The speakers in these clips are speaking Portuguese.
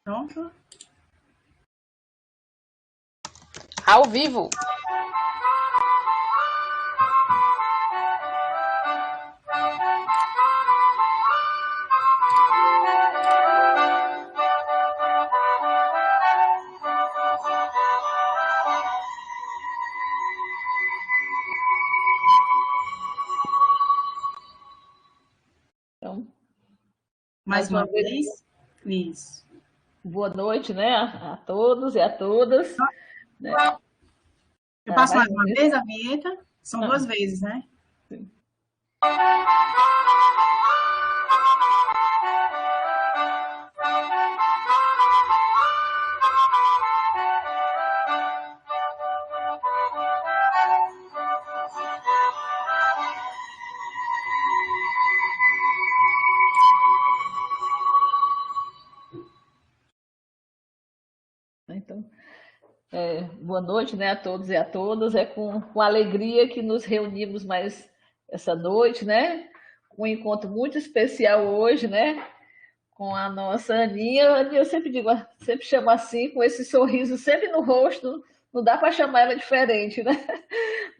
Pronto. Ao vivo. Então, Mais uma vez. Isso. Boa noite, né, a todos e a todas. Né? Eu passo mais uma vez a vinheta? São duas vezes, né? Sim. Então, boa noite, né, a todos e a todas. É com alegria que nos reunimos mais essa noite, né? Um encontro muito especial hoje, né? Com a nossa Aninha. Aninha, eu sempre digo, sempre chamo assim, com esse sorriso sempre no rosto. Não dá para chamar ela diferente, né?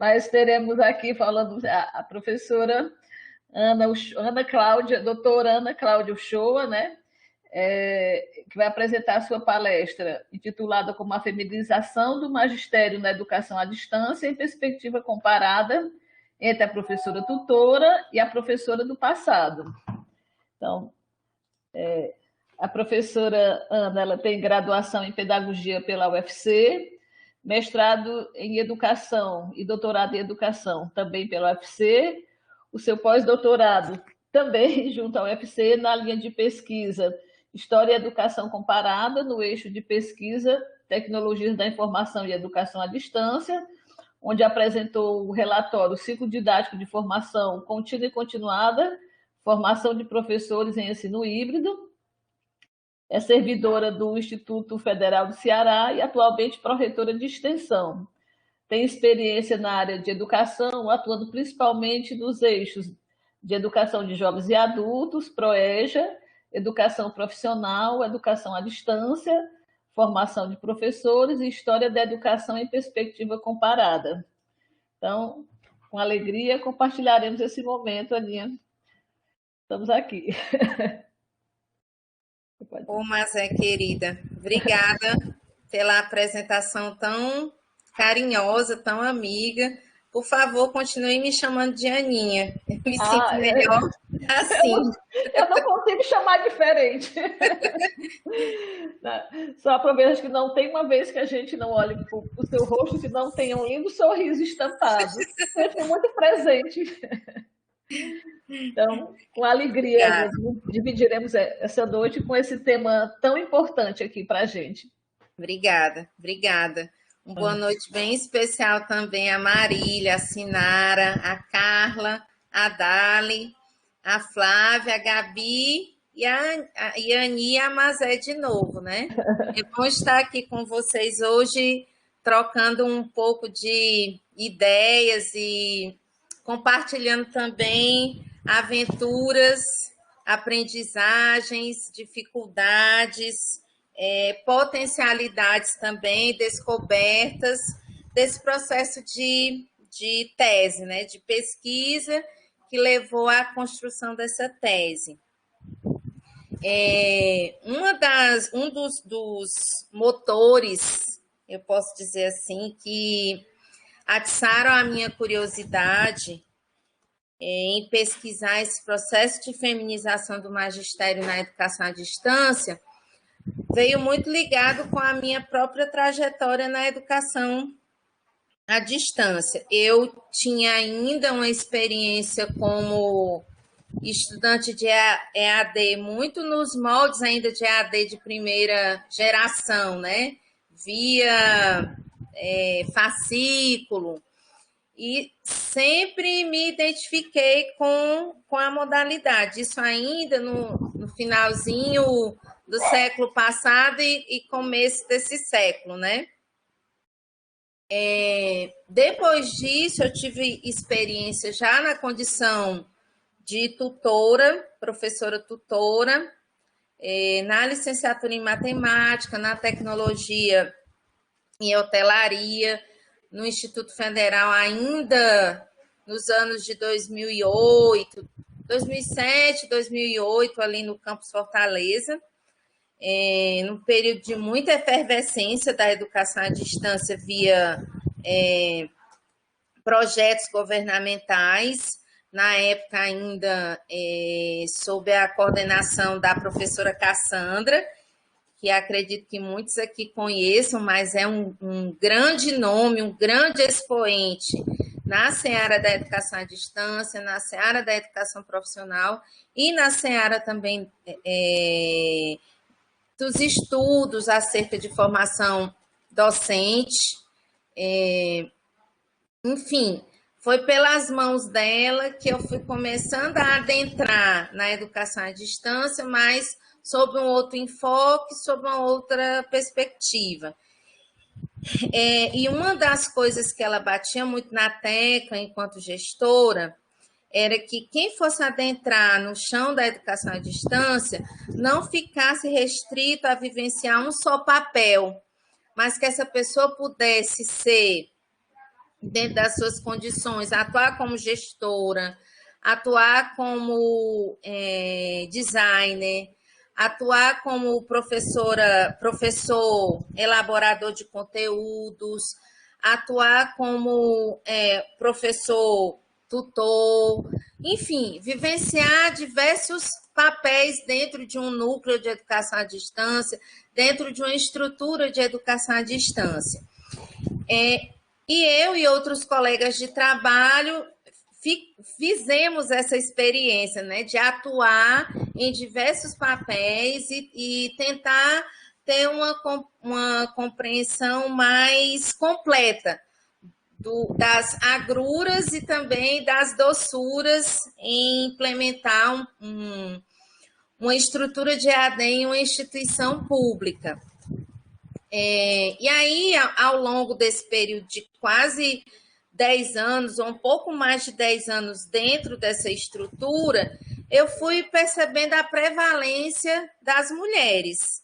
Mas teremos aqui falando a professora Ana Cláudia, doutora Ana Cláudia Uchoa, né? Que vai apresentar a sua palestra intitulada como a feminização do magistério na educação à distância em perspectiva comparada entre a professora tutora e a professora do passado. Então, a professora Ana, ela tem graduação em pedagogia pela UFC, mestrado em educação e doutorado em educação também pela UFC, o seu pós-doutorado também junto à UFC na linha de pesquisa História e Educação Comparada, no eixo de pesquisa Tecnologias da Informação e Educação à Distância, onde apresentou o relatório Ciclo Didático de Formação Contínua e Continuada, Formação de Professores em Ensino Híbrido. É servidora do Instituto Federal do Ceará e atualmente pró-reitora de extensão. Tem experiência na área de educação, atuando principalmente nos eixos de educação de jovens e adultos, PROEJA, educação profissional, educação à distância, formação de professores e história da educação em perspectiva comparada. Então, com alegria, compartilharemos esse momento, Aninha. Estamos aqui. Ô, Mazé, querida, obrigada pela apresentação tão carinhosa, tão amiga. Por favor, continue me chamando de Aninha. Eu me sinto melhor assim. Eu não consigo chamar diferente. Só aproveito que não tem uma vez que a gente não olhe para o seu rosto que não tenha um lindo sorriso estampado. Sempre muito presente. Então, com alegria, dividiremos essa noite com esse tema tão importante aqui para a gente. Obrigada, obrigada. Uma boa noite bem especial também a Marília, a Sinara, a Carla, a Dali, a Flávia, a Gabi e a Ani e a Mazé de novo, né? É bom estar aqui com vocês hoje, trocando um pouco de ideias e compartilhando também aventuras, aprendizagens, dificuldades, potencialidades também, descobertas desse processo de tese, né, de pesquisa que levou à construção dessa tese. Um dos motores, eu posso dizer assim, que atiçaram a minha curiosidade em pesquisar esse processo de feminização do magistério na educação à distância, veio muito ligado com a minha própria trajetória na educação à distância. Eu tinha ainda uma experiência como estudante de EAD, muito nos moldes ainda de EAD de primeira geração, né? Via fascículo, e sempre me identifiquei com a modalidade, isso ainda no finalzinho do século passado e começo desse século, né? Depois disso, eu tive experiência já na condição de tutora, professora tutora, na licenciatura em matemática, na tecnologia em hotelaria, no Instituto Federal ainda nos anos de 2008, 2007, 2008, ali no campus Fortaleza, num período de muita efervescência da educação à distância via projetos governamentais, na época ainda sob a coordenação da professora Cassandra, que acredito que muitos aqui conheçam, mas é um grande nome, um grande expoente na seara da educação à distância, na seara da educação profissional e na seara também dos estudos acerca de formação docente. Enfim, foi pelas mãos dela que eu fui começando a adentrar na educação à distância, mas sob um outro enfoque, sob uma outra perspectiva. E uma das coisas que ela batia muito na tecla enquanto gestora era que quem fosse adentrar no chão da educação à distância não ficasse restrito a vivenciar um só papel, mas que essa pessoa pudesse ser, dentro das suas condições, atuar como gestora, atuar como designer, atuar como professor, elaborador de conteúdos, atuar como professor, tutor, enfim, vivenciar diversos papéis dentro de um núcleo de educação à distância, dentro de uma estrutura de educação à distância. E eu e outros colegas de trabalho fizemos essa experiência, né, de atuar em diversos papéis e tentar ter uma compreensão mais completa das agruras e também das doçuras em implementar uma estrutura de EAD em uma instituição pública. E aí, ao longo desse período de quase 10 anos, ou um pouco mais de 10 anos dentro dessa estrutura, eu fui percebendo a prevalência das mulheres,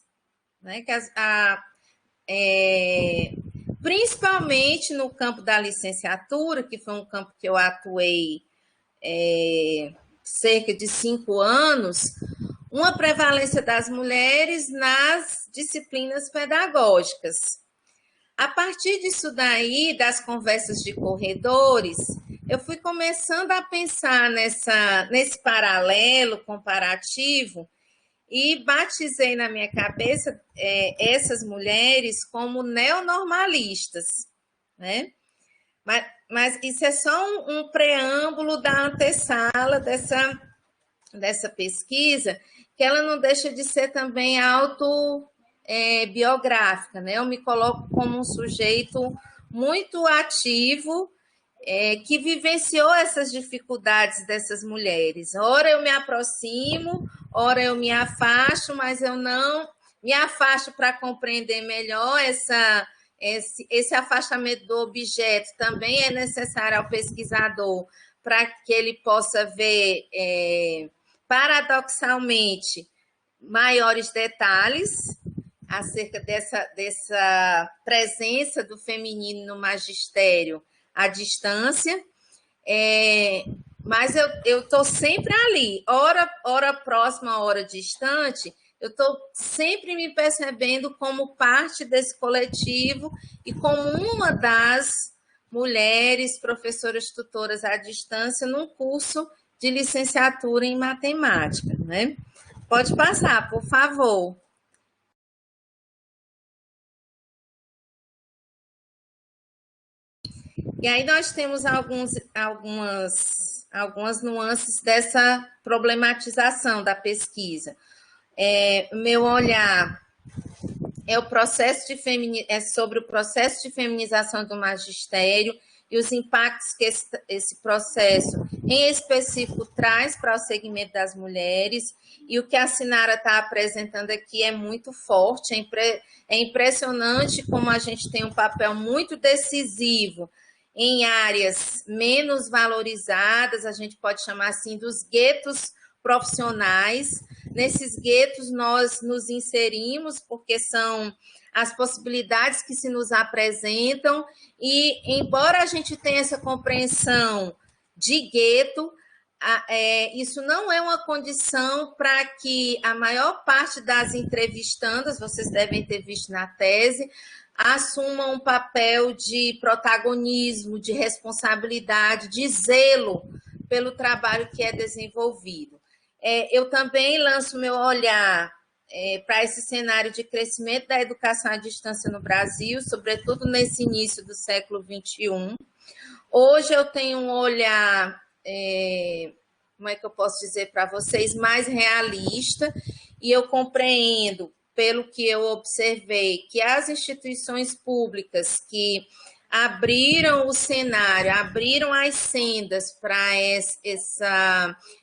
né? Principalmente no campo da licenciatura, que foi um campo que eu atuei cerca de 5 anos, uma prevalência das mulheres nas disciplinas pedagógicas. A partir disso daí, das conversas de corredores, eu fui começando a pensar nesse paralelo comparativo e batizei na minha cabeça essas mulheres como neonormalistas, né? Mas isso é só um preâmbulo da antessala dessa pesquisa, que ela não deixa de ser também autobiográfica, né? Eu me coloco como um sujeito muito ativo, que vivenciou essas dificuldades dessas mulheres. Ora eu me aproximo, ora eu me afasto, mas eu não me afasto para compreender melhor esse afastamento do objeto. Também é necessário ao pesquisador para que ele possa ver, paradoxalmente, maiores detalhes acerca dessa presença do feminino no magistério à distância, mas eu estou sempre ali, ora próxima, ora distante, eu estou sempre me percebendo como parte desse coletivo e como uma das mulheres professoras tutoras à distância num curso de licenciatura em matemática, né? Pode passar, por favor. E aí nós temos algumas nuances dessa problematização da pesquisa. Meu olhar é sobre o processo de feminização do magistério e os impactos que esse processo, em específico, traz para o segmento das mulheres. E o que a Sinara está apresentando aqui é muito forte, é impressionante como a gente tem um papel muito decisivo em áreas menos valorizadas, a gente pode chamar assim dos guetos profissionais, nesses guetos nós nos inserimos, porque são as possibilidades que se nos apresentam, e embora a gente tenha essa compreensão de gueto, isso não é uma condição para que a maior parte das entrevistandas, vocês devem ter visto na tese, assumam um papel de protagonismo, de responsabilidade, de zelo pelo trabalho que é desenvolvido. Eu também lanço meu olhar para esse cenário de crescimento da educação à distância no Brasil, sobretudo nesse início do século XXI. Hoje eu tenho um olhar, como é que eu posso dizer para vocês, mais realista, e eu compreendo, pelo que eu observei, que as instituições públicas que abriram o cenário, abriram as sendas para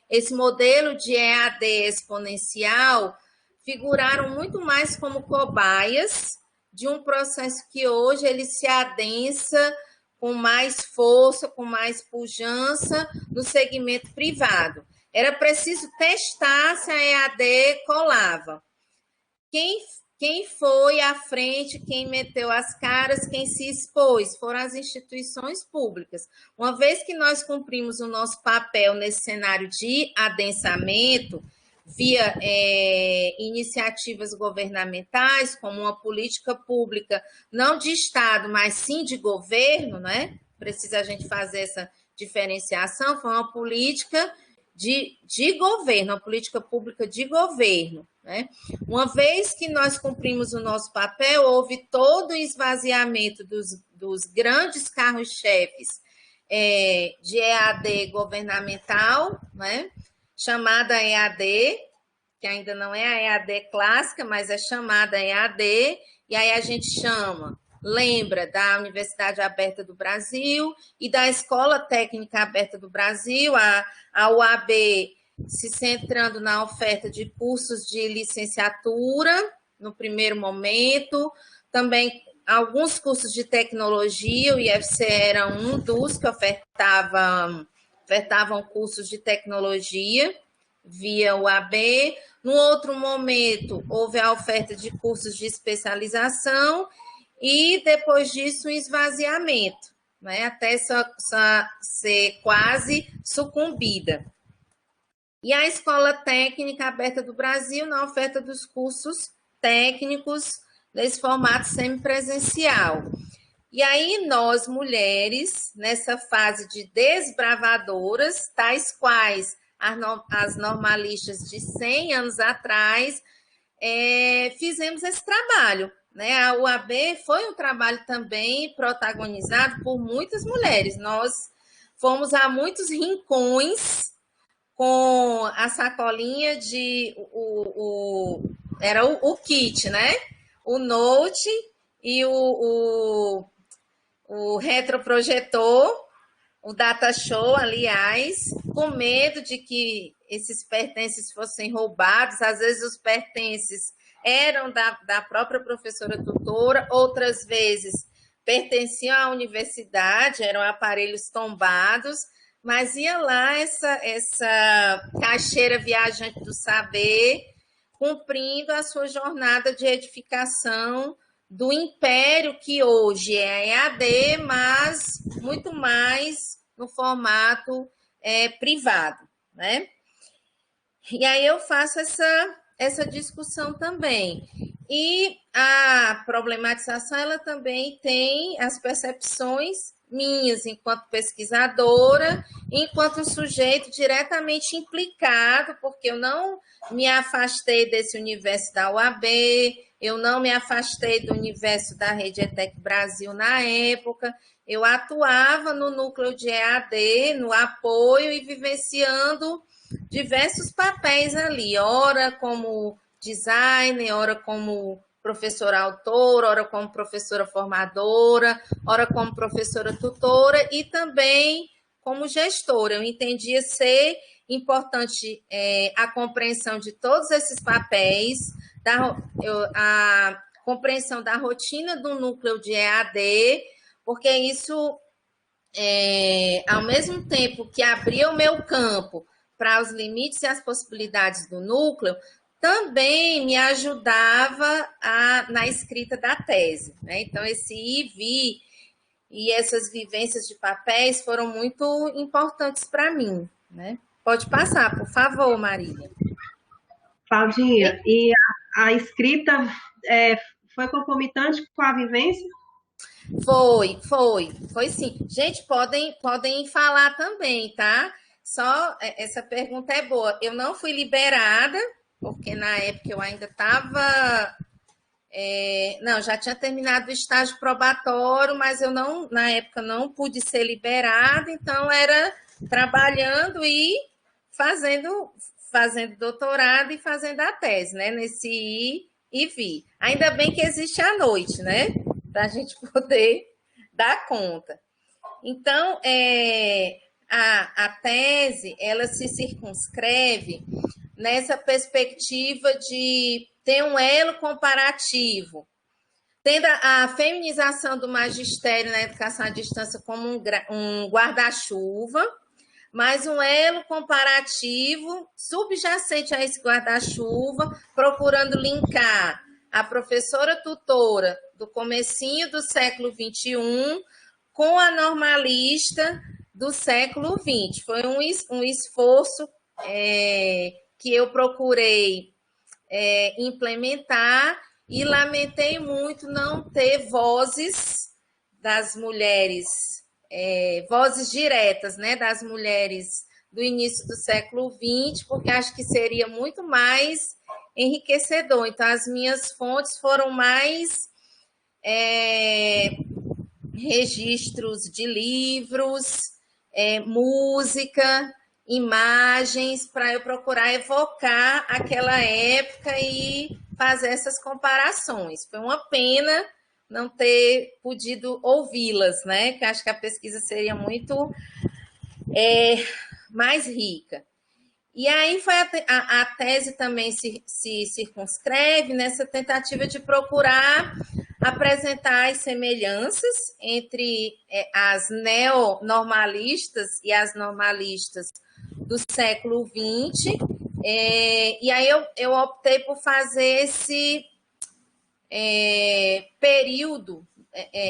esse modelo de EAD exponencial, figuraram muito mais como cobaias de um processo que hoje ele se adensa com mais força, com mais pujança no segmento privado. Era preciso testar se a EAD colava. Quem foi à frente, quem meteu as caras, quem se expôs, foram as instituições públicas. Uma vez que nós cumprimos o nosso papel nesse cenário de adensamento, via iniciativas governamentais, como uma política pública, não de Estado, mas sim de governo, né? Precisa a gente fazer essa diferenciação, foi uma política de governo, uma política pública de governo, né? Uma vez que nós cumprimos o nosso papel, houve todo o esvaziamento dos grandes carros-chefes de EAD governamental, né? Chamada EAD, que ainda não é a EAD clássica, mas é chamada EAD, e aí a gente lembra da Universidade Aberta do Brasil e da Escola Técnica Aberta do Brasil, a UAB se centrando na oferta de cursos de licenciatura, no primeiro momento, também alguns cursos de tecnologia, o IFC era um dos que ofertavam cursos de tecnologia via UAB. No outro momento, houve a oferta de cursos de especialização e, depois disso, um esvaziamento, né? Até ser quase sucumbida. E a Escola Técnica Aberta do Brasil, na oferta dos cursos técnicos nesse formato semipresencial. E aí nós, mulheres, nessa fase de desbravadoras, tais quais as normalistas de 100 anos atrás, fizemos esse trabalho, né? A UAB foi um trabalho também protagonizado por muitas mulheres. Nós fomos a muitos rincões com a sacolinha era o kit, né? O note e o retroprojetor, o data show, aliás, com medo de que esses pertences fossem roubados. Às vezes os pertences eram da própria professora tutora, outras vezes pertenciam à universidade, eram aparelhos tombados, mas ia lá essa caixeira viajante do saber, cumprindo a sua jornada de edificação do império que hoje é EAD, mas muito mais no formato privado, né? E aí eu faço essa discussão também. E a problematização, ela também tem as percepções minhas enquanto pesquisadora, enquanto sujeito diretamente implicado, porque eu não me afastei desse universo da UAB, eu não me afastei do universo da Rede ETEC Brasil na época, eu atuava no núcleo de EAD, no apoio e vivenciando diversos papéis ali, ora como designer, ora como professora autora, ora como professora formadora, ora como professora tutora e também como gestora. Eu entendia ser importante a compreensão de todos esses papéis, a compreensão da rotina do núcleo de EAD, porque isso, ao mesmo tempo que abria o meu campo para os limites e as possibilidades do núcleo, também me ajudava na escrita da tese, né? Então, esse ir e essas vivências de papéis foram muito importantes para mim, né? Pode passar, por favor, Marília. Claudinha, e a escrita foi concomitante com a vivência? Foi sim. Gente, podem falar também, tá? Só essa pergunta é boa. Eu não fui liberada, porque na época eu ainda estava. Não, já tinha terminado o estágio probatório, mas eu não, na época, não pude ser liberada, então era trabalhando e fazendo doutorado e fazendo a tese, né? Nesse ir e vir. Ainda bem que existe a noite, né? Para a gente poder dar conta. Então, a tese, ela se circunscreve nessa perspectiva de ter um elo comparativo, tendo a feminização do magistério na educação à distância como um guarda-chuva, mas um elo comparativo subjacente a esse guarda-chuva, procurando linkar a professora tutora do comecinho do século XXI com a normalista do século XX. Foi um esforço que eu procurei implementar e lamentei muito não ter vozes das mulheres, vozes diretas, né, das mulheres do início do século XX, porque acho que seria muito mais enriquecedor. Então, as minhas fontes foram mais registros de livros, música, imagens, para eu procurar evocar aquela época e fazer essas comparações. Foi uma pena não ter podido ouvi-las, né? Que acho que a pesquisa seria muito mais rica. E aí foi a tese também se circunscreve nessa tentativa de procurar apresentar as semelhanças entre as neonormalistas e as normalistas do século XX, e aí eu optei por fazer esse período,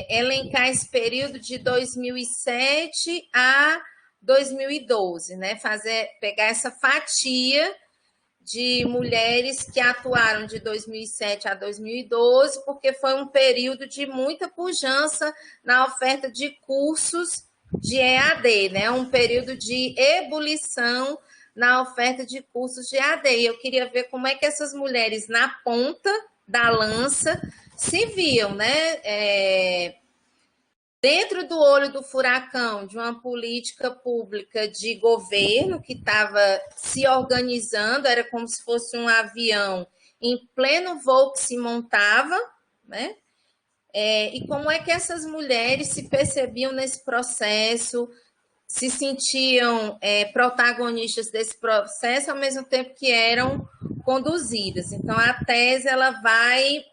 elencar esse período de 2007 a 2012, né? Pegar essa fatia de mulheres que atuaram de 2007 a 2012, porque foi um período de muita pujança na oferta de cursos de EAD, né? Um período de ebulição na oferta de cursos de EAD. E eu queria ver como é que essas mulheres na ponta da lança se viam, né? Dentro do olho do furacão de uma política pública de governo que estava se organizando, era como se fosse um avião em pleno voo que se montava, né? E como é que essas mulheres se percebiam nesse processo, se sentiam protagonistas desse processo, ao mesmo tempo que eram conduzidas. Então, a tese ela vai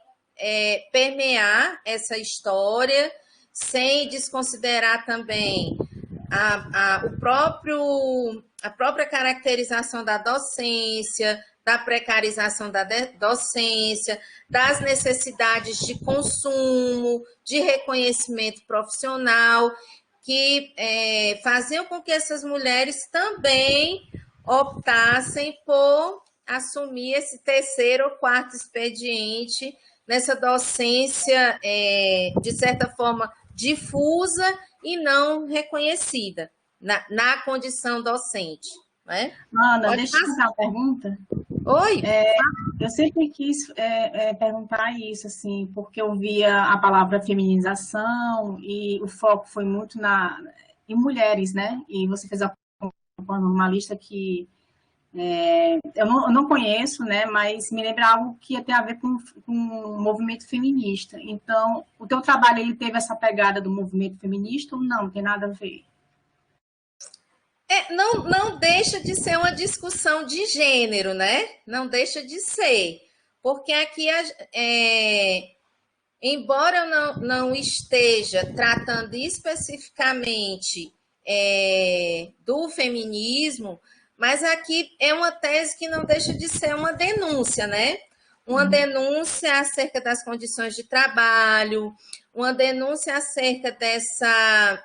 permear essa história, sem desconsiderar também a própria caracterização da docência, da precarização da docência, das necessidades de consumo, de reconhecimento profissional, que faziam com que essas mulheres também optassem por assumir esse terceiro ou quarto expediente nessa docência, de certa forma, difusa e não reconhecida na condição docente. Né? Ana, deixa eu fazer uma pergunta. Oi? Eu sempre quis perguntar isso, assim, porque eu via a palavra feminização e o foco foi muito em mulheres, né? E você fez uma lista que eu não conheço, né? Mas me lembra algo que tem a ver com o movimento feminista. Então, o teu trabalho ele teve essa pegada do movimento feminista ou não? Não tem nada a ver? Não deixa de ser uma discussão de gênero, né? Não deixa de ser. Porque aqui, embora eu não esteja tratando especificamente do feminismo, Mas aqui é uma tese que não deixa de ser uma denúncia, né? Uma denúncia acerca das condições de trabalho, uma denúncia acerca dessa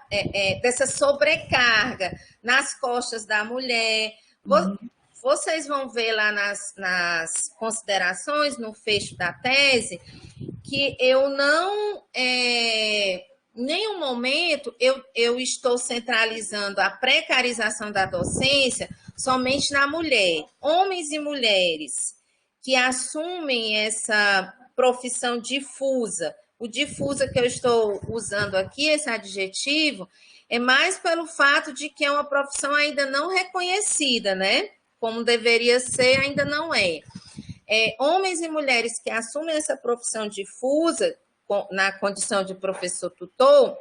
sobrecarga nas costas da mulher. Vocês vão ver lá nas considerações, no fecho da tese, que eu não, em nenhum momento, eu estou centralizando a precarização da docência somente na mulher. Homens e mulheres que assumem essa profissão difusa, o difusa que eu estou usando aqui, esse adjetivo, é mais pelo fato de que é uma profissão ainda não reconhecida, né? Como deveria ser, ainda não é. Homens e mulheres que assumem essa profissão difusa, na condição de professor tutor,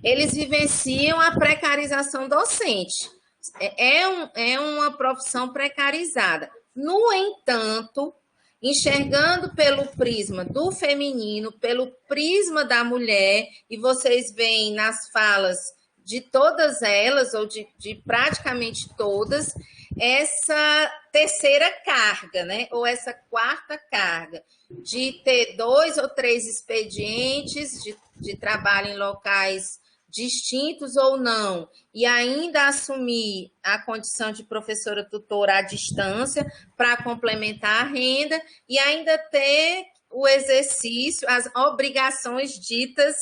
eles vivenciam a precarização docente. É uma profissão precarizada. No entanto, enxergando pelo prisma do feminino, pelo prisma da mulher, e vocês veem nas falas de todas elas, ou de praticamente todas, essa terceira carga, né? Ou essa quarta carga, de ter 2 ou 3 expedientes de trabalho em locais distintos ou não, e ainda assumir a condição de professora tutora à distância para complementar a renda, e ainda ter o exercício, as obrigações ditas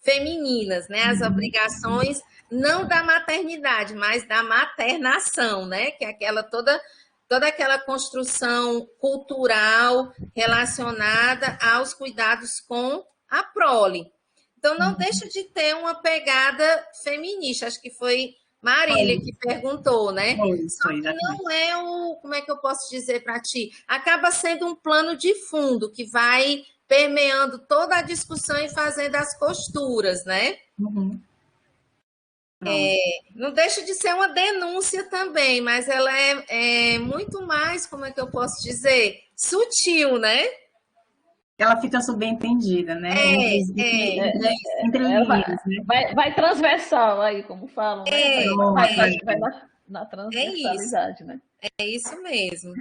femininas, né? As obrigações não da maternidade, mas da maternação, né? Que é toda aquela construção cultural relacionada aos cuidados com a prole. Então, não deixa de ter uma pegada feminista. Acho que foi Marília que perguntou, né? Só que não é como é que eu posso dizer para ti? Acaba sendo um plano de fundo que vai permeando toda a discussão e fazendo as costuras, né? Não deixa de ser uma denúncia também, mas ela é muito mais, como é que eu posso dizer? Sutil, né? Ela fica subentendida, né? Entre linhas, né? Vai transversal aí, como falam, né? Vai na transversalidade, né? É isso mesmo.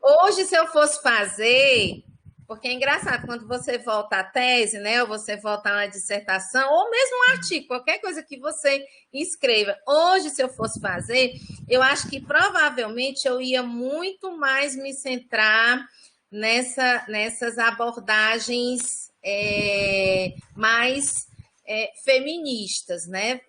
Hoje, se eu fosse fazer, porque é engraçado, quando você volta à tese, né? Ou você volta a uma dissertação, ou mesmo um artigo, qualquer coisa que você escreva. Hoje, se eu fosse fazer, eu acho que provavelmente eu ia muito mais me centrar nessas abordagens mais feministas, né?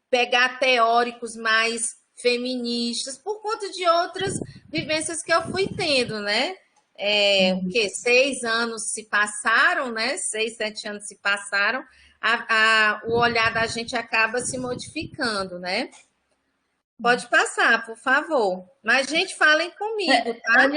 Pegar teóricos mais feministas, por conta de outras vivências que eu fui tendo, né? 6 anos se passaram, né? 6, 7 anos se passaram, o olhar da gente acaba se modificando, né? Pode passar, por favor. Mas, gente, falem comigo, tá?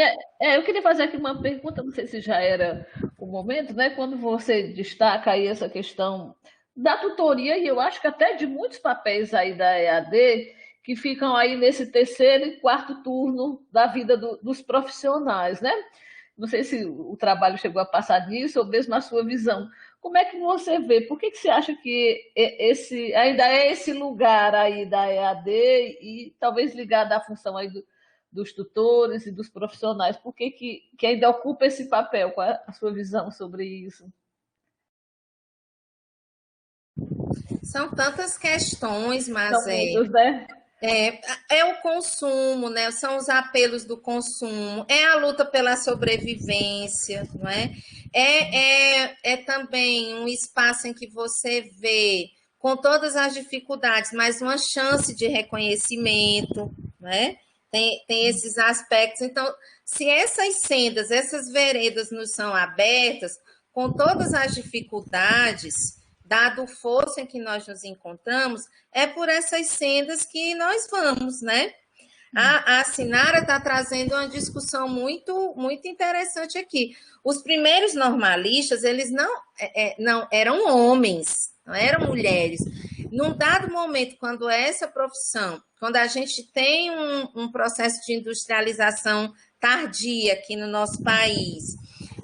Eu queria fazer aqui uma pergunta, não sei se já era o momento, né? Quando você destaca aí essa questão da tutoria, e eu acho que até de muitos papéis aí da EAD, que ficam aí nesse terceiro e quarto turno da vida dos profissionais, né? Não sei se o trabalho chegou a passar nisso, ou mesmo a sua visão. Como é que você vê? Por que você acha que ainda é esse lugar aí da EAD e talvez ligado à função aí dos tutores e dos profissionais? Por que ainda ocupa esse papel? Qual é a sua visão sobre isso? São tantas questões, mas São muitos, né? É o consumo, né? São os apelos do consumo, é a luta pela sobrevivência, não é? É também um espaço em que você vê, com todas as dificuldades, mas uma chance de reconhecimento, não é? Tem esses aspectos. Então, se essas sendas, essas veredas nos são abertas, com todas as dificuldades, dado o fosso em que nós nos encontramos, é por essas sendas que nós vamos, né? A Sinara está trazendo uma discussão muito, muito interessante aqui. Os primeiros normalistas, eles não eram homens, não eram mulheres. Num dado momento, quando essa profissão, quando a gente tem um processo de industrialização tardia aqui no nosso país,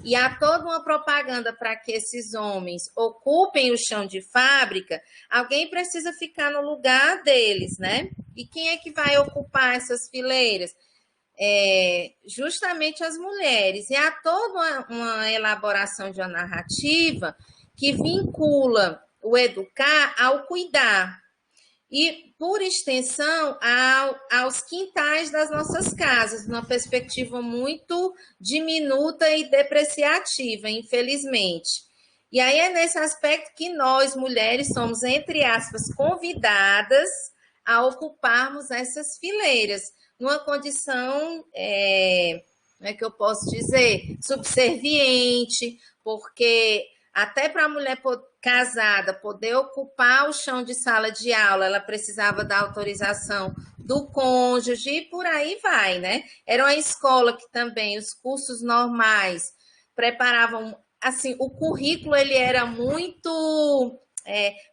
e há toda uma propaganda para que esses homens ocupem o chão de fábrica, alguém precisa ficar no lugar deles, né? E quem é que vai ocupar essas fileiras? Justamente as mulheres. E há toda uma elaboração de uma narrativa que vincula o educar ao cuidar. E, por extensão, aos quintais das nossas casas, numa perspectiva muito diminuta e depreciativa, infelizmente. E aí é nesse aspecto que nós, mulheres, somos, entre aspas, convidadas a ocuparmos essas fileiras, numa condição, como é que eu posso dizer, subserviente, porque até para a mulher casada poder ocupar o chão de sala de aula, ela precisava da autorização do cônjuge e por aí vai, né? Era uma escola que também os cursos normais preparavam, assim, o currículo ele era muito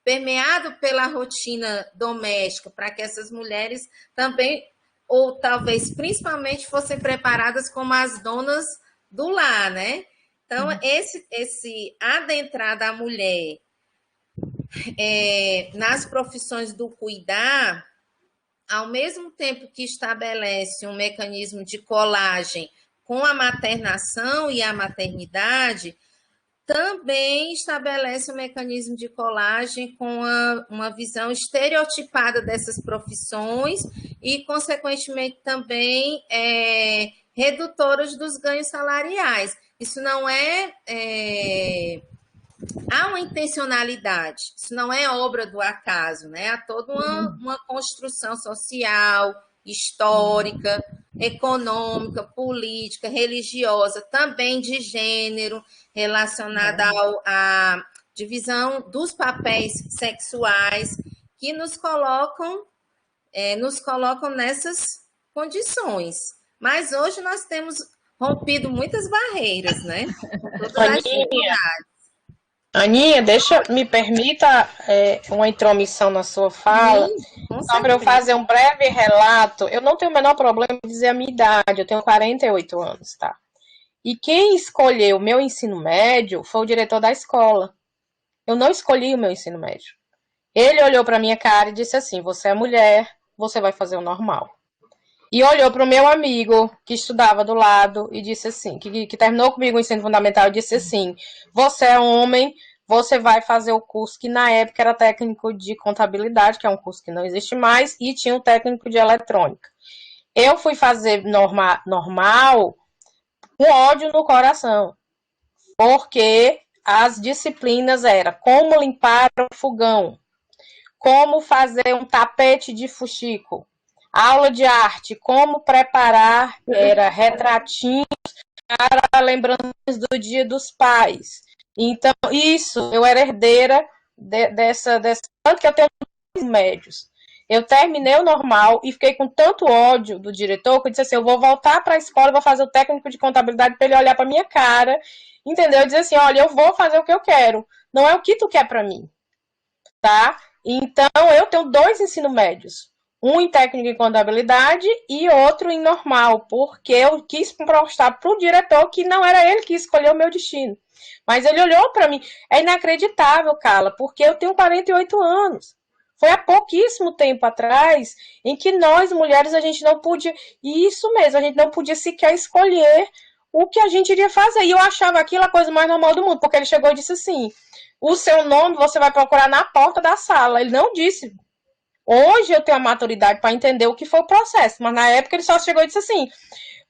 permeado pela rotina doméstica, para que essas mulheres também, ou talvez principalmente, fossem preparadas como as donas do lar, né? Então, esse adentrar da mulher nas profissões do cuidar, ao mesmo tempo que estabelece um mecanismo de colagem com a maternação e a maternidade, também estabelece um mecanismo de colagem com uma visão estereotipada dessas profissões e, consequentemente, também redutoras dos ganhos salariais. Isso não há uma intencionalidade, isso não é obra do acaso, né? Há toda uma construção social, histórica, econômica, política, religiosa, também de gênero, relacionada à divisão dos papéis sexuais, que nos colocam nessas condições. Mas hoje nós temos rompido muitas barreiras, né? Aninha, me permita uma intromissão na sua fala, só para eu fazer um breve relato. Eu não tenho o menor problema em dizer a minha idade, eu tenho 48 anos, tá? E quem escolheu o meu ensino médio foi o diretor da escola. Eu não escolhi o meu ensino médio. Ele olhou para minha cara e disse assim: você é mulher, você vai fazer o normal. E olhou para o meu amigo, que estudava do lado, e disse assim, que terminou comigo o ensino fundamental, e disse assim: você é homem, você vai fazer o curso que na época era técnico de contabilidade, que é um curso que não existe mais, e tinha um técnico de eletrônica. Eu fui fazer normal com ódio no coração, porque as disciplinas eram como limpar o fogão, como fazer um tapete de fuxico, aula de arte, como preparar, era retratinhos para lembranças do Dia dos Pais. Então, eu era herdeira dessa tanto que eu tenho 2 médios. Eu terminei o normal e fiquei com tanto ódio do diretor que eu disse assim: eu vou voltar para a escola e vou fazer o técnico de contabilidade para ele olhar para minha cara, entendeu? Dizer assim: olha, eu vou fazer o que eu quero, não é o que tu quer para mim, tá? Então, eu tenho 2 ensino médios. Um em técnico em contabilidade e outro em normal, porque eu quis mostrar para o diretor que não era ele que escolheu o meu destino. Mas ele olhou para mim. É inacreditável, Carla, porque eu tenho 48 anos. Foi há pouquíssimo tempo atrás em que nós, mulheres, a gente não podia... Isso mesmo, a gente não podia sequer escolher o que a gente iria fazer. E eu achava aquilo a coisa mais normal do mundo, porque ele chegou e disse assim: o seu nome você vai procurar na porta da sala. Ele não disse... Hoje eu tenho a maturidade para entender o que foi o processo, mas na época ele só chegou e disse assim: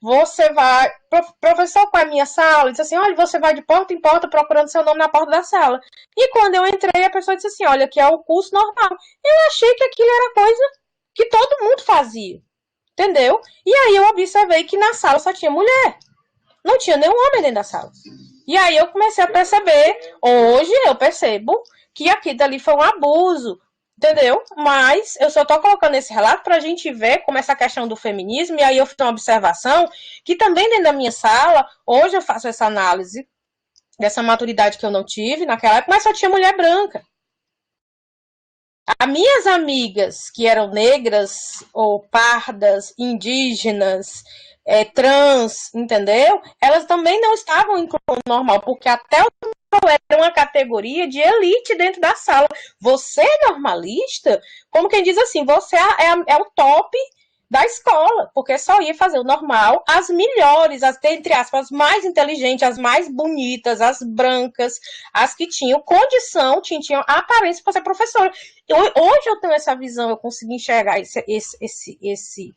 você vai, professor, qual é a minha sala? Ele disse assim: olha, você vai de porta em porta procurando seu nome na porta da sala. E quando eu entrei, a pessoa disse assim: olha, aqui é o curso normal. Eu achei que aquilo era coisa que todo mundo fazia, entendeu? E aí eu observei que na sala só tinha mulher, não tinha nenhum homem dentro da sala. E aí eu comecei a perceber, hoje eu percebo que aquilo dali foi um abuso, entendeu? Mas eu só tô colocando esse relato pra gente ver como essa questão do feminismo, e aí eu fiz uma observação que também dentro da minha sala, hoje eu faço essa análise dessa maturidade que eu não tive naquela época, mas só tinha mulher branca. As minhas amigas que eram negras ou pardas, indígenas, trans, entendeu? Elas também não estavam incluindo o normal, porque até o normal era uma categoria de elite dentro da sala. Você é normalista, como quem diz assim, você é o top da escola, porque só ia fazer o normal as melhores, as, entre aspas, as mais inteligentes, as mais bonitas, as brancas, as que tinham condição, tinham aparência para ser professora. Hoje eu tenho essa visão, eu consegui enxergar esse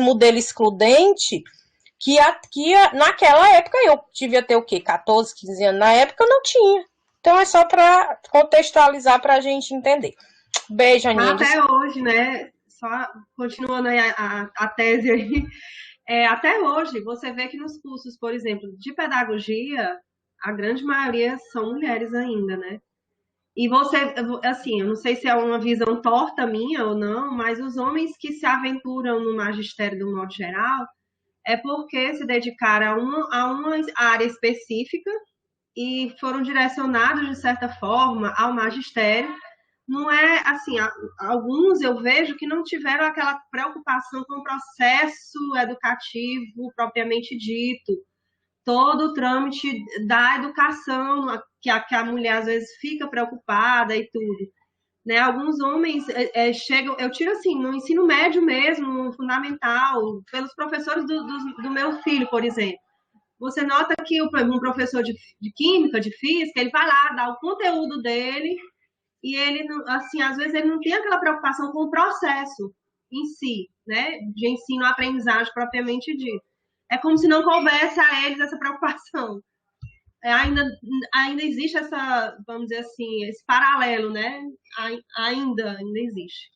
modelo excludente que naquela época eu devia ter o quê? 14, 15 anos. Na época eu não tinha. Então é só para contextualizar para a gente entender. Beijo, Aninha. Até hoje, né? Só continuando aí a tese aí, até hoje você vê que nos cursos, por exemplo, de pedagogia, a grande maioria são mulheres ainda, né? E você, assim, eu não sei se é uma visão torta minha ou não, mas os homens que se aventuram no magistério do modo geral é porque se dedicaram a uma área específica e foram direcionados, de certa forma, ao magistério. Não é assim, alguns eu vejo que não tiveram aquela preocupação com o processo educativo propriamente dito, todo o trâmite da educação, que a mulher às vezes fica preocupada e tudo. Né? Alguns homens chegam, eu tiro assim, no ensino médio mesmo, no fundamental, pelos professores do meu filho, por exemplo. Você nota que um professor de química, de física, ele vai lá, dá o conteúdo dele, e ele, assim, às vezes ele não tem aquela preocupação com o processo em si, né, de ensino-aprendizagem propriamente dito. É como se não coubesse a eles essa preocupação. Ainda existe essa, vamos dizer assim, esse paralelo, né? Ainda existe.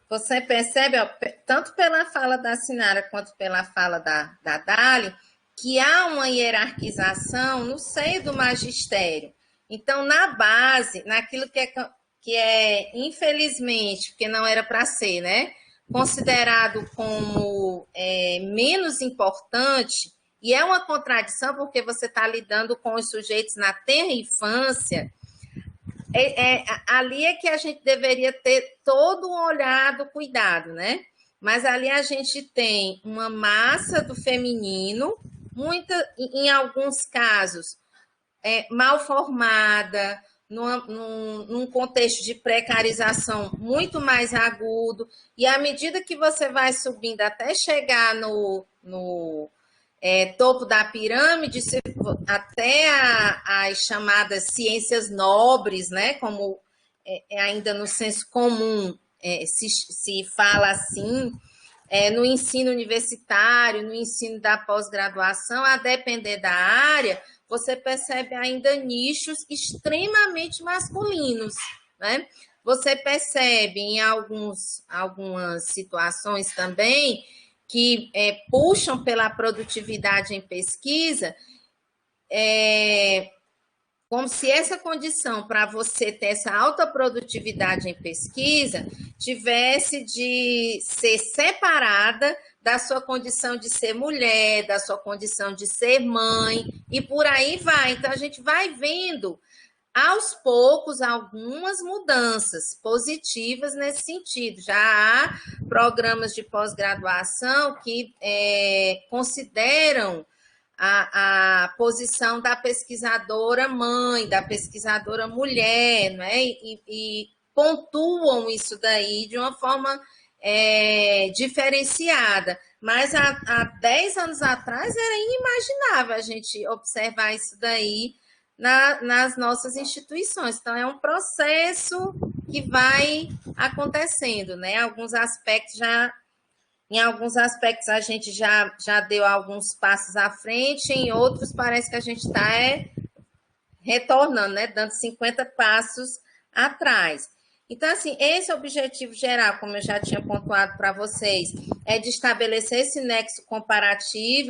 Você percebe, ó, tanto pela fala da Sinara quanto pela fala da Dália, que há uma hierarquização no seio do magistério. Então, na base, naquilo que é infelizmente, porque não era para ser, né, considerado como menos importante, e é uma contradição porque você está lidando com os sujeitos na tenra infância, ali é que a gente deveria ter todo um olhar do cuidado, né? Mas ali a gente tem uma massa do feminino, em alguns casos, mal formada, num contexto de precarização muito mais agudo, e à medida que você vai subindo até chegar no topo da pirâmide, até as chamadas ciências nobres, né, como ainda no senso comum se fala assim, no ensino universitário, no ensino da pós-graduação, a depender da área, você percebe ainda nichos extremamente masculinos, né? Você percebe em algumas situações também que puxam pela produtividade em pesquisa, como se essa condição para você ter essa alta produtividade em pesquisa tivesse de ser separada da sua condição de ser mulher, da sua condição de ser mãe, e por aí vai. Então, a gente vai vendo, aos poucos, algumas mudanças positivas nesse sentido. Já há programas de pós-graduação que consideram a posição da pesquisadora mãe, da pesquisadora mulher, né? E pontuam isso daí de uma forma diferenciada. Mas há 10 anos atrás era inimaginável a gente observar isso daí nas nossas instituições. Então, é um processo que vai acontecendo, né? Em alguns aspectos a gente já deu alguns passos à frente, em outros parece que a gente está retornando, né? Dando 50 passos atrás. Então, assim, esse objetivo geral, como eu já tinha pontuado para vocês, é de estabelecer esse nexo comparativo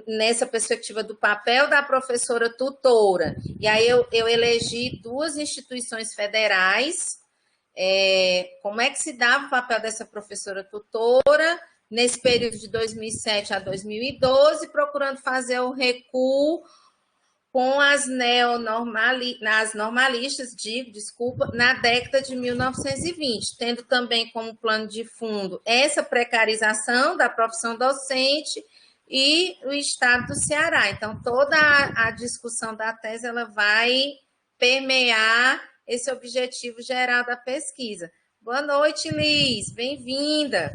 nessa perspectiva do papel da professora tutora. E aí eu elegi 2 instituições federais. Como é que se dava o papel dessa professora tutora nesse período de 2007 a 2012, procurando fazer o recuo com as normalistas, na década de 1920, tendo também como plano de fundo essa precarização da profissão docente e o estado do Ceará. Então, toda a discussão da tese ela vai permear esse objetivo geral da pesquisa. Boa noite, Liz, bem-vinda.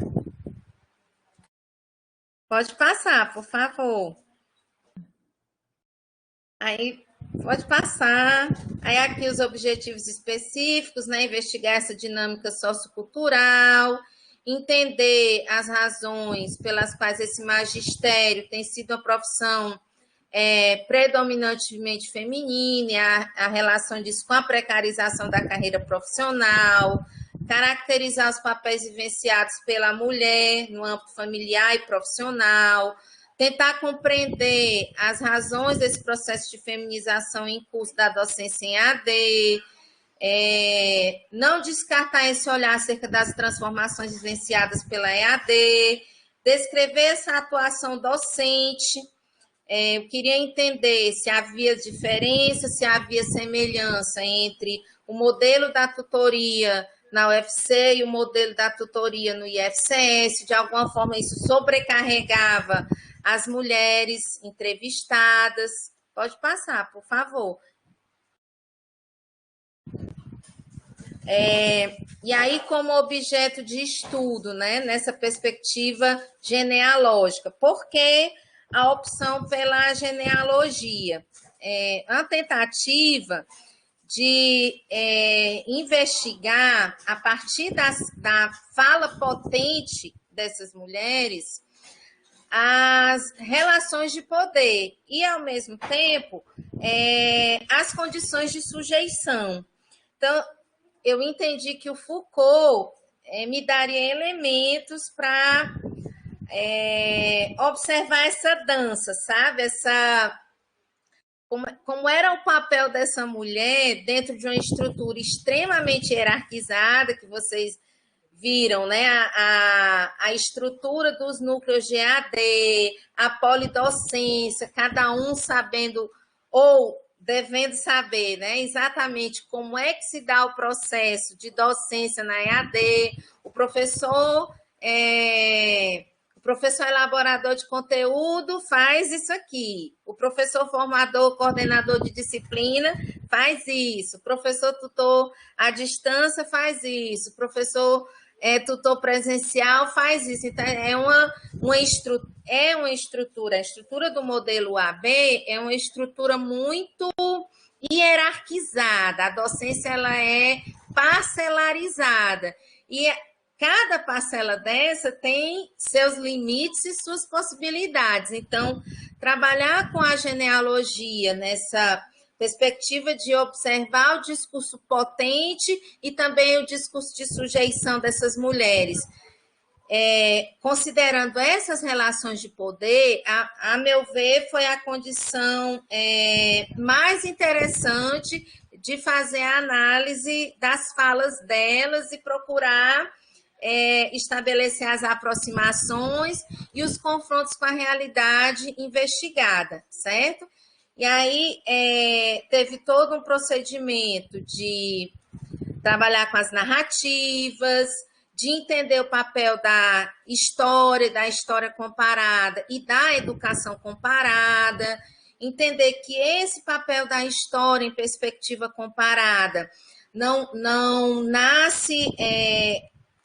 Pode passar, por favor. Aí, pode passar. Aí, aqui os objetivos específicos, né? Investigar essa dinâmica sociocultural, entender as razões pelas quais esse magistério tem sido uma profissão predominantemente feminina, e a relação disso com a precarização da carreira profissional, caracterizar os papéis vivenciados pela mulher no âmbito familiar e profissional, tentar compreender as razões desse processo de feminização em curso da docência em AD, não descartar esse olhar acerca das transformações vivenciadas pela EAD, descrever essa atuação docente. Eu queria entender se havia diferença, se havia semelhança entre o modelo da tutoria na UFC e o modelo da tutoria no IFCS, de alguma forma isso sobrecarregava as mulheres entrevistadas. Pode passar, por favor. E aí, como objeto de estudo, né, nessa perspectiva genealógica, por que a opção pela genealogia? Uma tentativa de investigar, a partir da fala potente dessas mulheres, as relações de poder e, ao mesmo tempo, as condições de sujeição. Então, eu entendi que o Foucault me daria elementos para observar essa dança, sabe? Como era o papel dessa mulher dentro de uma estrutura extremamente hierarquizada, que vocês viram, né? A estrutura dos núcleos de EAD, a polidocência, cada um sabendo ou devendo saber, né, exatamente como é que se dá o processo de docência na EAD. O professor elaborador de conteúdo faz isso aqui. O professor formador, coordenador de disciplina faz isso. O professor tutor à distância faz isso. O professor tutor presencial faz isso. Então, uma estrutura. A estrutura do modelo AB é uma estrutura muito hierarquizada. A docência ela é parcelarizada. E cada parcela dessa tem seus limites e suas possibilidades. Então, trabalhar com a genealogia nessa perspectiva de observar o discurso potente e também o discurso de sujeição dessas mulheres, considerando essas relações de poder, a meu ver, foi a condição mais interessante de fazer a análise das falas delas e procurar estabelecer as aproximações e os confrontos com a realidade investigada, certo? E aí teve todo um procedimento de trabalhar com as narrativas, de entender o papel da história comparada e da educação comparada, entender que esse papel da história em perspectiva comparada não nasce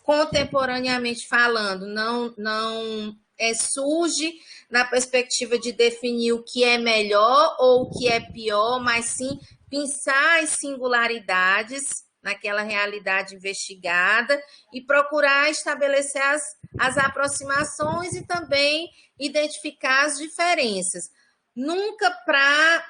contemporaneamente falando, não surge na perspectiva de definir o que é melhor ou o que é pior, mas sim pensar as singularidades naquela realidade investigada e procurar estabelecer as aproximações e também identificar as diferenças. Nunca para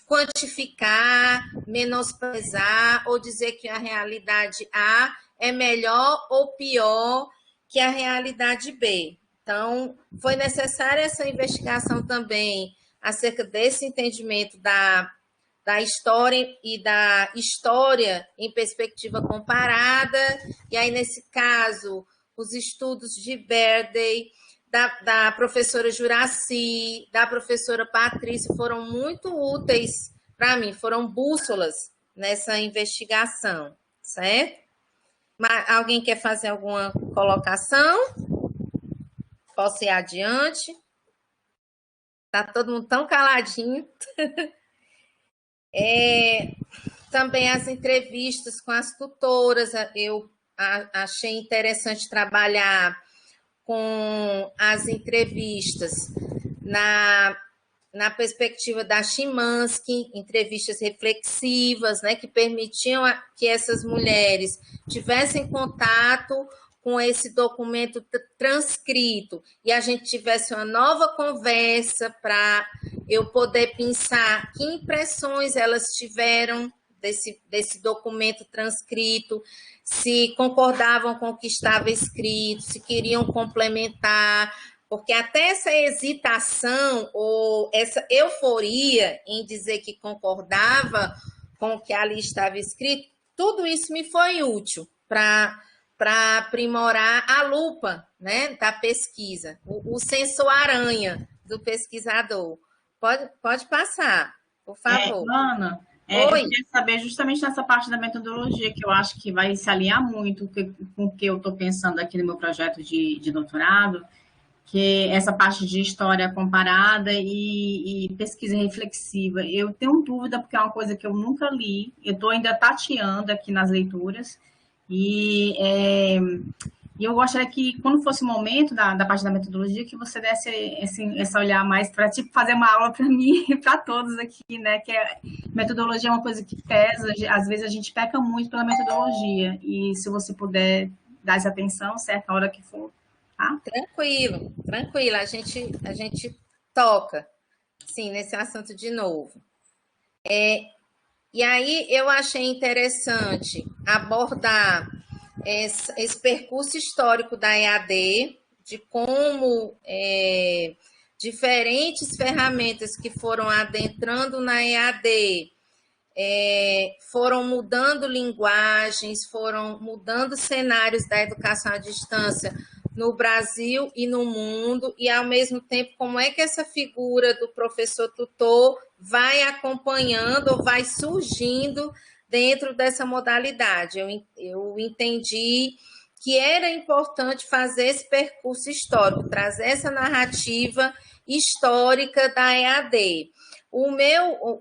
quantificar, menosprezar ou dizer que a realidade A é melhor ou pior que a realidade B. Então, foi necessária essa investigação também acerca desse entendimento da história e da história em perspectiva comparada. E aí, nesse caso, os estudos de Berdey, da professora Juraci, da professora Patrícia, foram muito úteis para mim, foram bússolas nessa investigação, certo? Mas alguém quer fazer alguma colocação? Posso ir adiante? Tá todo mundo tão caladinho. Também as entrevistas com as tutoras, eu achei interessante trabalhar com as entrevistas na perspectiva da Chimansky, entrevistas reflexivas, né, que permitiam que essas mulheres tivessem contato com esse documento transcrito e a gente tivesse uma nova conversa para eu poder pensar que impressões elas tiveram desse documento transcrito, se concordavam com o que estava escrito, se queriam complementar, porque até essa hesitação ou essa euforia em dizer que concordava com o que ali estava escrito, tudo isso me foi útil para aprimorar a lupa, né, da pesquisa, o sensor aranha do pesquisador. Pode passar, por favor. Ana, eu queria saber justamente nessa parte da metodologia, que eu acho que vai se alinhar muito com o que eu estou pensando aqui no meu projeto de doutorado, que é essa parte de história comparada e pesquisa reflexiva. Eu tenho dúvida, porque é uma coisa que eu nunca li, eu estou ainda tateando aqui nas leituras, e eu gostaria que, quando fosse o momento da parte da metodologia, que você desse esse olhar mais para tipo, fazer uma aula para mim e para todos aqui, né? Que metodologia é uma coisa que pesa, às vezes a gente peca muito pela metodologia, e se você puder dar essa atenção, certa hora que for. Tá? Tranquilo, a gente toca, sim, nesse assunto de novo. E aí eu achei interessante abordar esse percurso histórico da EAD, de como diferentes ferramentas que foram adentrando na EAD foram mudando linguagens, foram mudando cenários da educação à distância no Brasil e no mundo, e ao mesmo tempo como é que essa figura do professor tutor vai acompanhando ou vai surgindo dentro dessa modalidade. Eu entendi que era importante fazer esse percurso histórico, trazer essa narrativa histórica da EAD.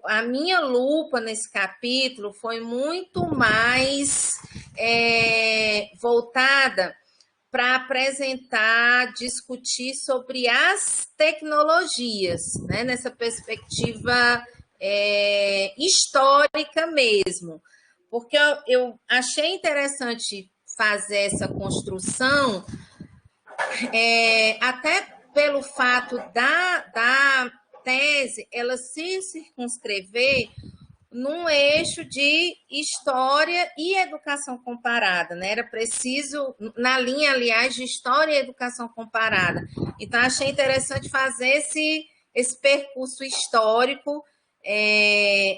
A minha lupa nesse capítulo foi muito mais voltada para apresentar, discutir sobre as tecnologias, né, nessa perspectiva histórica mesmo, porque eu achei interessante fazer essa construção, até pelo fato da tese ela se circunscrever num eixo de história e educação comparada, né? Era preciso, na linha, aliás, de história e educação comparada. Então, achei interessante fazer esse percurso histórico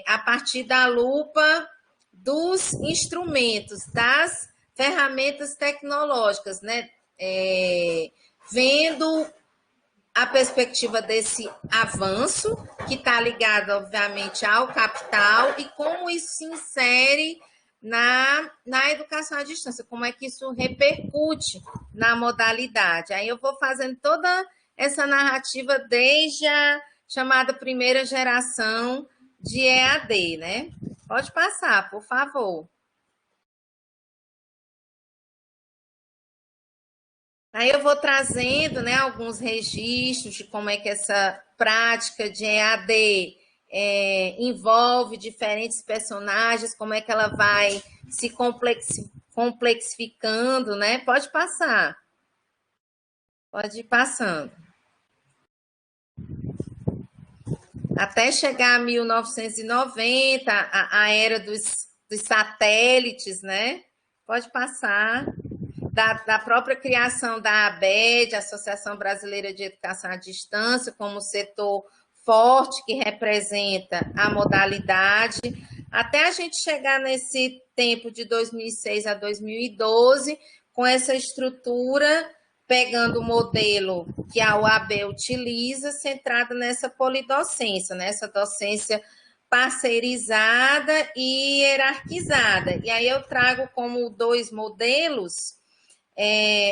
a partir da lupa dos instrumentos, das ferramentas tecnológicas, né? Vendo a perspectiva desse avanço, que está ligado, obviamente, ao capital, e como isso se insere na educação à distância, como é que isso repercute na modalidade. Aí eu vou fazendo toda essa narrativa desde a chamada primeira geração de EAD, né? Pode passar, por favor. Aí eu vou trazendo, né, alguns registros de como é que essa prática de EAD envolve diferentes personagens, como é que ela vai se complexificando, né? Pode passar. Pode ir passando. Até chegar a 1990, a era dos satélites, né? Pode passar. Da própria criação da ABED, Associação Brasileira de Educação à Distância, como setor forte que representa a modalidade, até a gente chegar nesse tempo de 2006 a 2012, com essa estrutura pegando o modelo que a UAB utiliza, centrada nessa polidocência, nessa docência parceirizada e hierarquizada. E aí eu trago como 2 modelos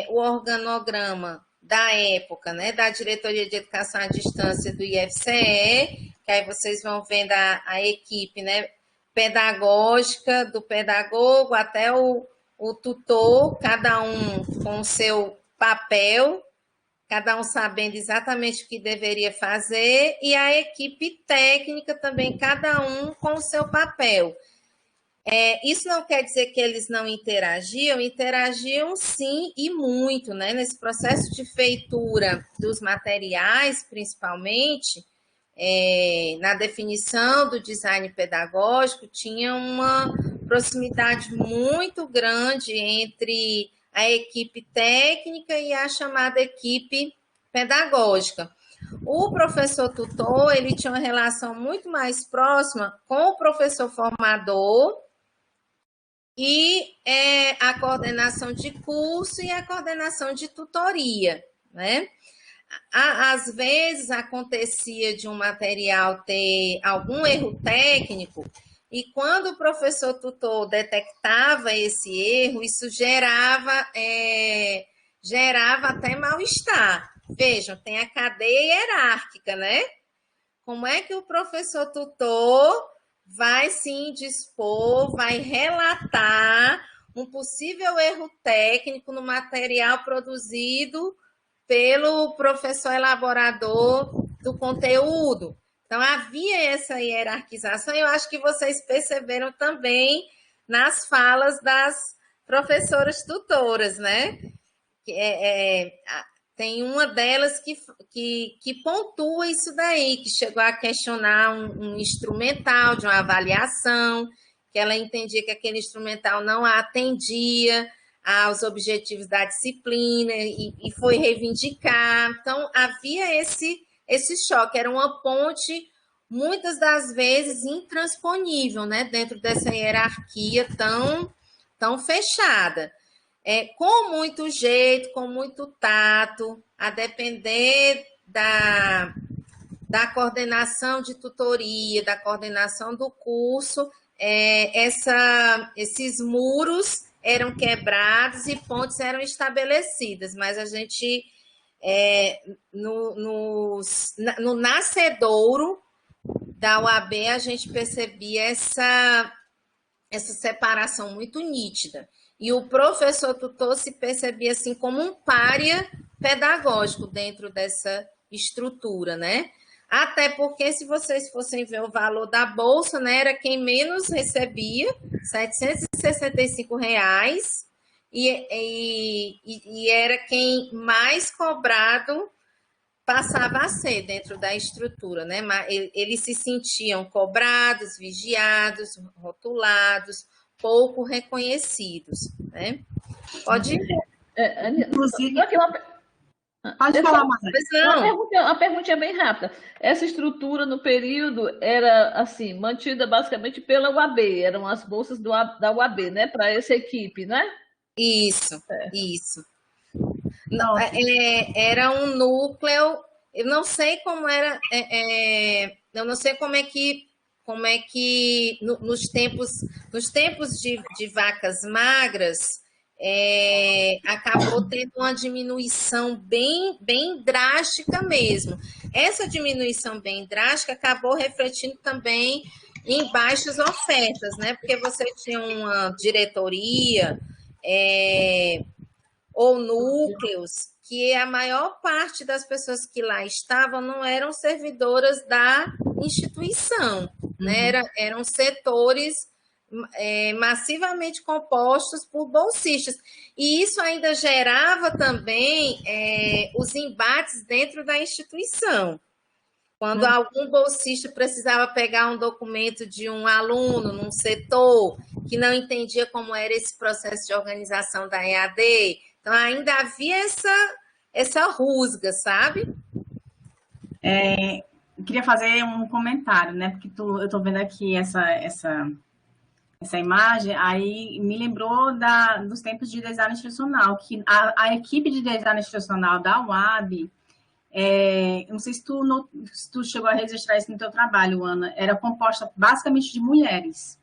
o organograma da época, né, da Diretoria de Educação à Distância do IFCE, que aí vocês vão vendo a equipe, né, pedagógica, do pedagogo até o tutor, cada um com o seu papel, cada um sabendo exatamente o que deveria fazer, e a equipe técnica também, cada um com o seu papel. Isso não quer dizer que eles não interagiam sim e muito, né? Nesse processo de feitura dos materiais, principalmente, na definição do design pedagógico, tinha uma proximidade muito grande entre a equipe técnica e a chamada equipe pedagógica. O professor tutor, ele tinha uma relação muito mais próxima com o professor formador e a coordenação de curso e a coordenação de tutoria, né? Às vezes acontecia de um material ter algum erro técnico, e quando o professor tutor detectava esse erro, isso gerava até mal-estar. Vejam, tem a cadeia hierárquica, né? Como é que o professor tutor vai se indispor, vai relatar um possível erro técnico no material produzido pelo professor elaborador do conteúdo? Então, havia essa hierarquização, e eu acho que vocês perceberam também nas falas das professoras tutoras, né? Tem uma delas que pontua isso daí, que chegou a questionar um instrumental de uma avaliação, que ela entendia que aquele instrumental não atendia aos objetivos da disciplina e foi reivindicar. Então, havia esse choque, era uma ponte, muitas das vezes, intransponível, né, dentro dessa hierarquia tão fechada. Com muito jeito, com muito tato, a depender da coordenação de tutoria, da coordenação do curso, esses muros eram quebrados e pontes eram estabelecidas, mas a gente, no nascedouro da UAB, a gente percebia essa separação muito nítida. E o professor tutor se percebia assim como um pária pedagógico dentro dessa estrutura, né? Até porque, se vocês fossem ver o valor da bolsa, né, era quem menos recebia, R$ 765, e era quem mais cobrado passava a ser dentro da estrutura, né? Eles se sentiam cobrados, vigiados, rotulados, pouco reconhecidos, né? Pode ir. Inclusive, pode falar, Marcela. Uma perguntinha bem rápida. Essa estrutura no período era assim, mantida basicamente pela UAB, eram as bolsas da UAB, né? Para essa equipe, né? Isso. Não, era um núcleo, eu não sei como era, eu não sei como é que nos tempos de vacas magras, acabou tendo uma diminuição bem drástica mesmo. Essa diminuição bem drástica acabou refletindo também em baixas ofertas, né? Porque você tinha uma diretoria ou núcleos que a maior parte das pessoas que lá estavam não eram servidoras da instituição, né? Eram setores massivamente compostos por bolsistas. E isso ainda gerava também os embates dentro da instituição. Quando algum bolsista precisava pegar um documento de um aluno num setor que não entendia como era esse processo de organização da EAD, então ainda havia essa rusga, sabe? Eu queria fazer um comentário, né? Porque eu estou vendo aqui essa essa imagem, aí me lembrou dos tempos de design institucional, que a equipe de design institucional da UAB, não sei se tu chegou a registrar isso no teu trabalho, Ana, era composta basicamente de mulheres.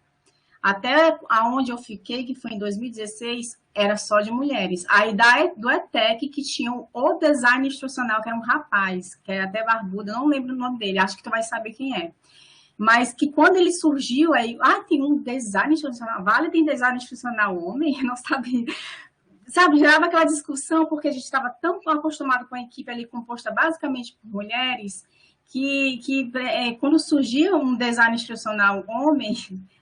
Até aonde eu fiquei, que foi em 2016, era só de mulheres. Aí do ETEC, que tinha o design institucional, que era um rapaz, que era até barbudo, não lembro o nome dele, acho que tu vai saber quem é. Mas que quando ele surgiu, aí, tem um design institucional, vale, tem design institucional homem? Não sabia. Sabe, gerava aquela discussão, porque a gente estava tão acostumado com a equipe ali composta basicamente por mulheres, que quando surgia um design institucional homem,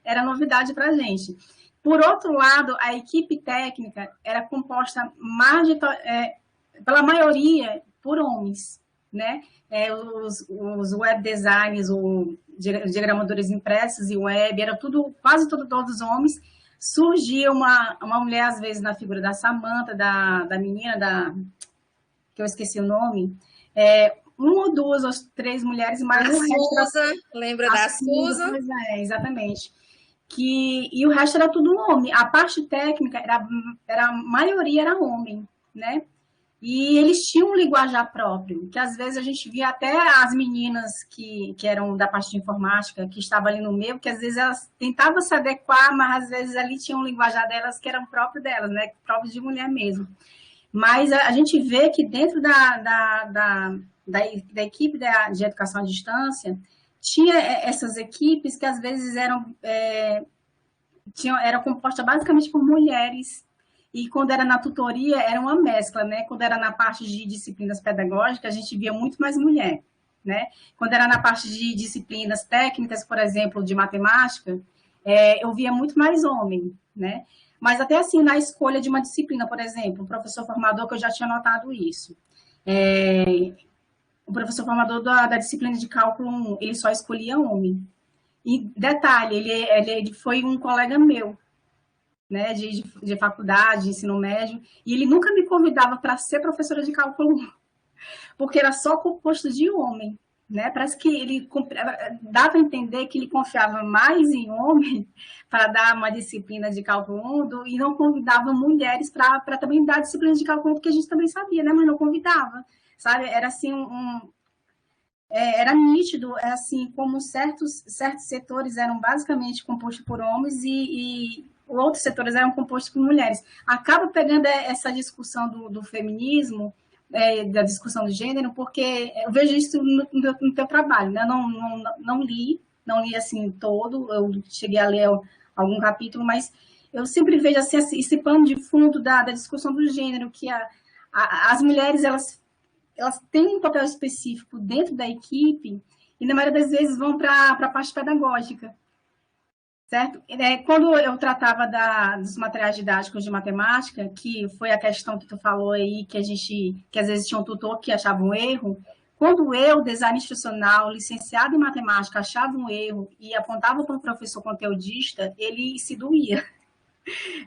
era novidade para a gente. Por outro lado, a equipe técnica era composta pela maioria por homens, né? Os web designers, os diagramadores impressos e web, era quase todos homens. Surgia uma mulher, às vezes, na figura da Samantha, da menina, que eu esqueci o nome, uma ou duas ou três mulheres, mas o resto era... Lembra da Susan? Pois exatamente. E o resto era tudo homem. A parte técnica, a maioria era homem, né? E eles tinham um linguajar próprio, que às vezes a gente via até as meninas que eram da parte de informática, que estavam ali no meio, que às vezes elas tentavam se adequar, mas às vezes ali tinha um linguajar delas que era próprio delas, né? Próprio de mulher mesmo. Mas a gente vê que dentro da equipe de educação à distância, tinha essas equipes que às vezes eram compostas basicamente por mulheres. E quando era na tutoria, era uma mescla, né? Quando era na parte de disciplinas pedagógicas, a gente via muito mais mulher, né? Quando era na parte de disciplinas técnicas, por exemplo, de matemática, eu via muito mais homem, né? Mas até assim, na escolha de uma disciplina, por exemplo, o professor formador, que eu já tinha notado isso. O professor formador da disciplina de cálculo 1, ele só escolhia homem. E detalhe, ele foi um colega meu, né, de faculdade, de ensino médio, e ele nunca me convidava para ser professora de cálculo 1, porque era só composto de homem, né? Parece que ele dava a entender que ele confiava mais em homem para dar uma disciplina de cálculo 1 e não convidava mulheres para também dar disciplina de cálculo 1, porque a gente também sabia, né? Mas não convidava, sabe? Era assim era nítido, assim, como certos setores eram basicamente compostos por homens e outros setores eram compostos por mulheres. Acaba pegando essa discussão do feminismo, da discussão do gênero, porque eu vejo isso no teu trabalho, né? Não li assim todo, eu cheguei a ler algum capítulo, mas eu sempre vejo assim, esse pano de fundo da discussão do gênero, que as mulheres, elas têm um papel específico dentro da equipe e, na maioria das vezes, vão para a parte pedagógica, certo? Quando eu tratava dos materiais didáticos de matemática, que foi a questão que tu falou aí, que às vezes tinha um tutor que achava um erro, quando eu, design institucional, licenciado em matemática, achava um erro e apontava para o professor conteudista, ele se doía.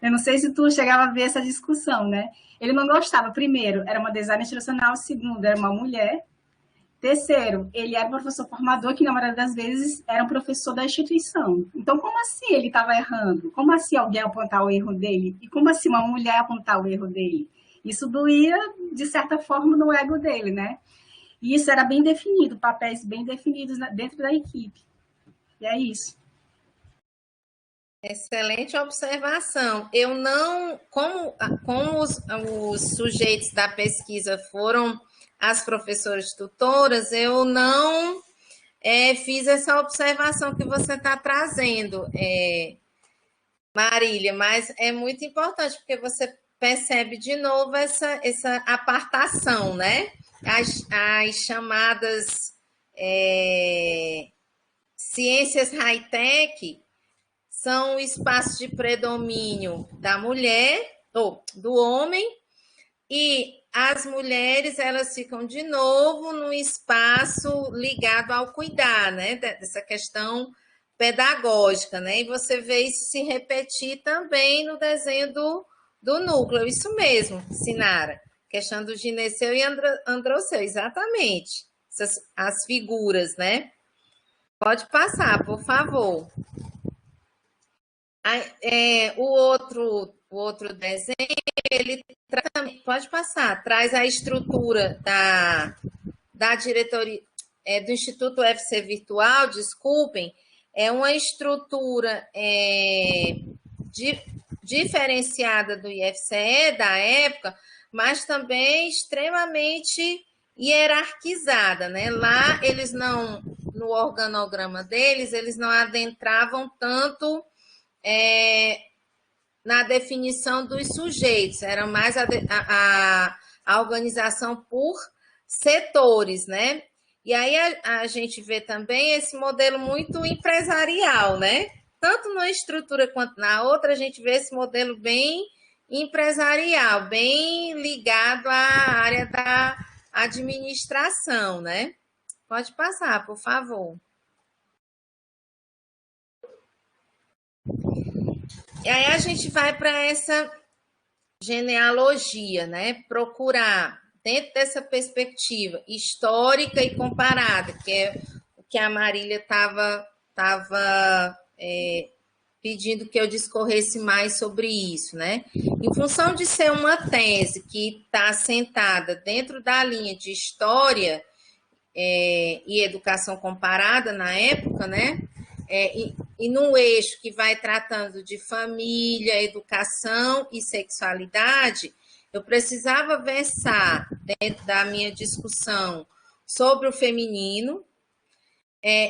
Eu não sei se tu chegava a ver essa discussão, né? Ele não gostava. Primeiro, era uma designer institucional. Segundo, era uma mulher. Terceiro, ele era professor formador, que na maioria das vezes era um professor da instituição. Então, como assim ele estava errando? Como assim alguém apontar o erro dele? E como assim uma mulher apontar o erro dele? Isso doía, de certa forma, no ego dele, né? E isso era bem definido, papéis bem definidos dentro da equipe. E é isso. Excelente observação. Eu não, como os sujeitos da pesquisa foram as professoras tutoras, eu não fiz essa observação que você está trazendo, Marília, mas é muito importante, porque você percebe de novo essa apartação, né? As chamadas ciências high-tech são o espaço de predomínio da mulher, ou do homem, e as mulheres, elas ficam de novo no espaço ligado ao cuidar, né? Dessa questão pedagógica, né? E você vê isso se repetir também no desenho do núcleo. Isso mesmo, Sinara. Questão do gineceu e androceu, exatamente. As figuras, né? Pode passar, por favor. O outro desenho, ele pode passar, traz a estrutura da diretoria, do Instituto UFC Virtual, desculpem, é uma estrutura diferenciada do IFCE da época, mas também extremamente hierarquizada, né? Lá eles não, no organograma deles, eles não adentravam tanto na definição dos sujeitos, era mais a organização por setores, né? E aí a gente vê também esse modelo muito empresarial, né? Tanto numa estrutura quanto na outra, a gente vê esse modelo bem empresarial, bem ligado à área da administração, né? Pode passar, por favor. E aí a gente vai para essa genealogia, né? Procurar, dentro dessa perspectiva histórica e comparada, que é o que a Marília estava pedindo que eu discorresse mais sobre isso, né? Em função de ser uma tese que está assentada dentro da linha de história e educação comparada na época, né? E num eixo que vai tratando de família, educação e sexualidade, eu precisava versar dentro da minha discussão sobre o feminino,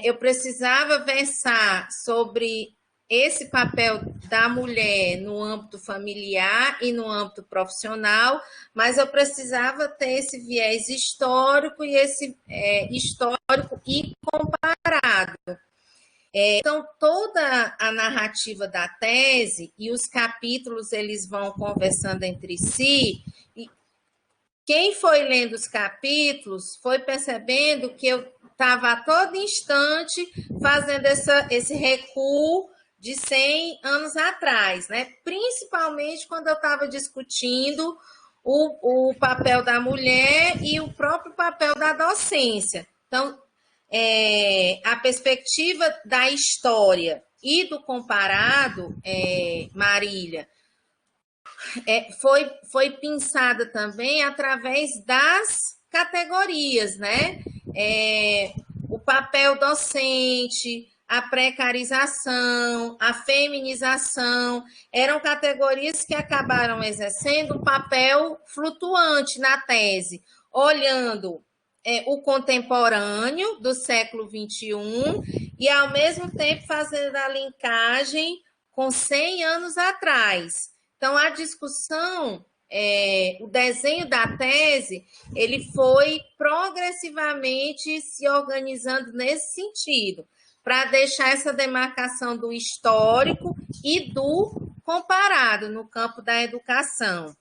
eu precisava versar sobre esse papel da mulher no âmbito familiar e no âmbito profissional, mas eu precisava ter esse viés histórico e esse histórico e comparado. Então, toda a narrativa da tese e os capítulos, eles vão conversando entre si, e quem foi lendo os capítulos foi percebendo que eu estava a todo instante fazendo esse recuo de 100 anos atrás, né? Principalmente quando eu estava discutindo o papel da mulher e o próprio papel da docência. Então, a perspectiva da história e do comparado, Marília, foi pensada também através das categorias, né? O papel docente, a precarização, a feminização, eram categorias que acabaram exercendo um papel flutuante na tese, olhando o contemporâneo do século XXI e, ao mesmo tempo, fazendo a linkagem com 100 anos atrás. Então, a discussão, o desenho da tese, ele foi progressivamente se organizando nesse sentido, para deixar essa demarcação do histórico e do comparado no campo da educação.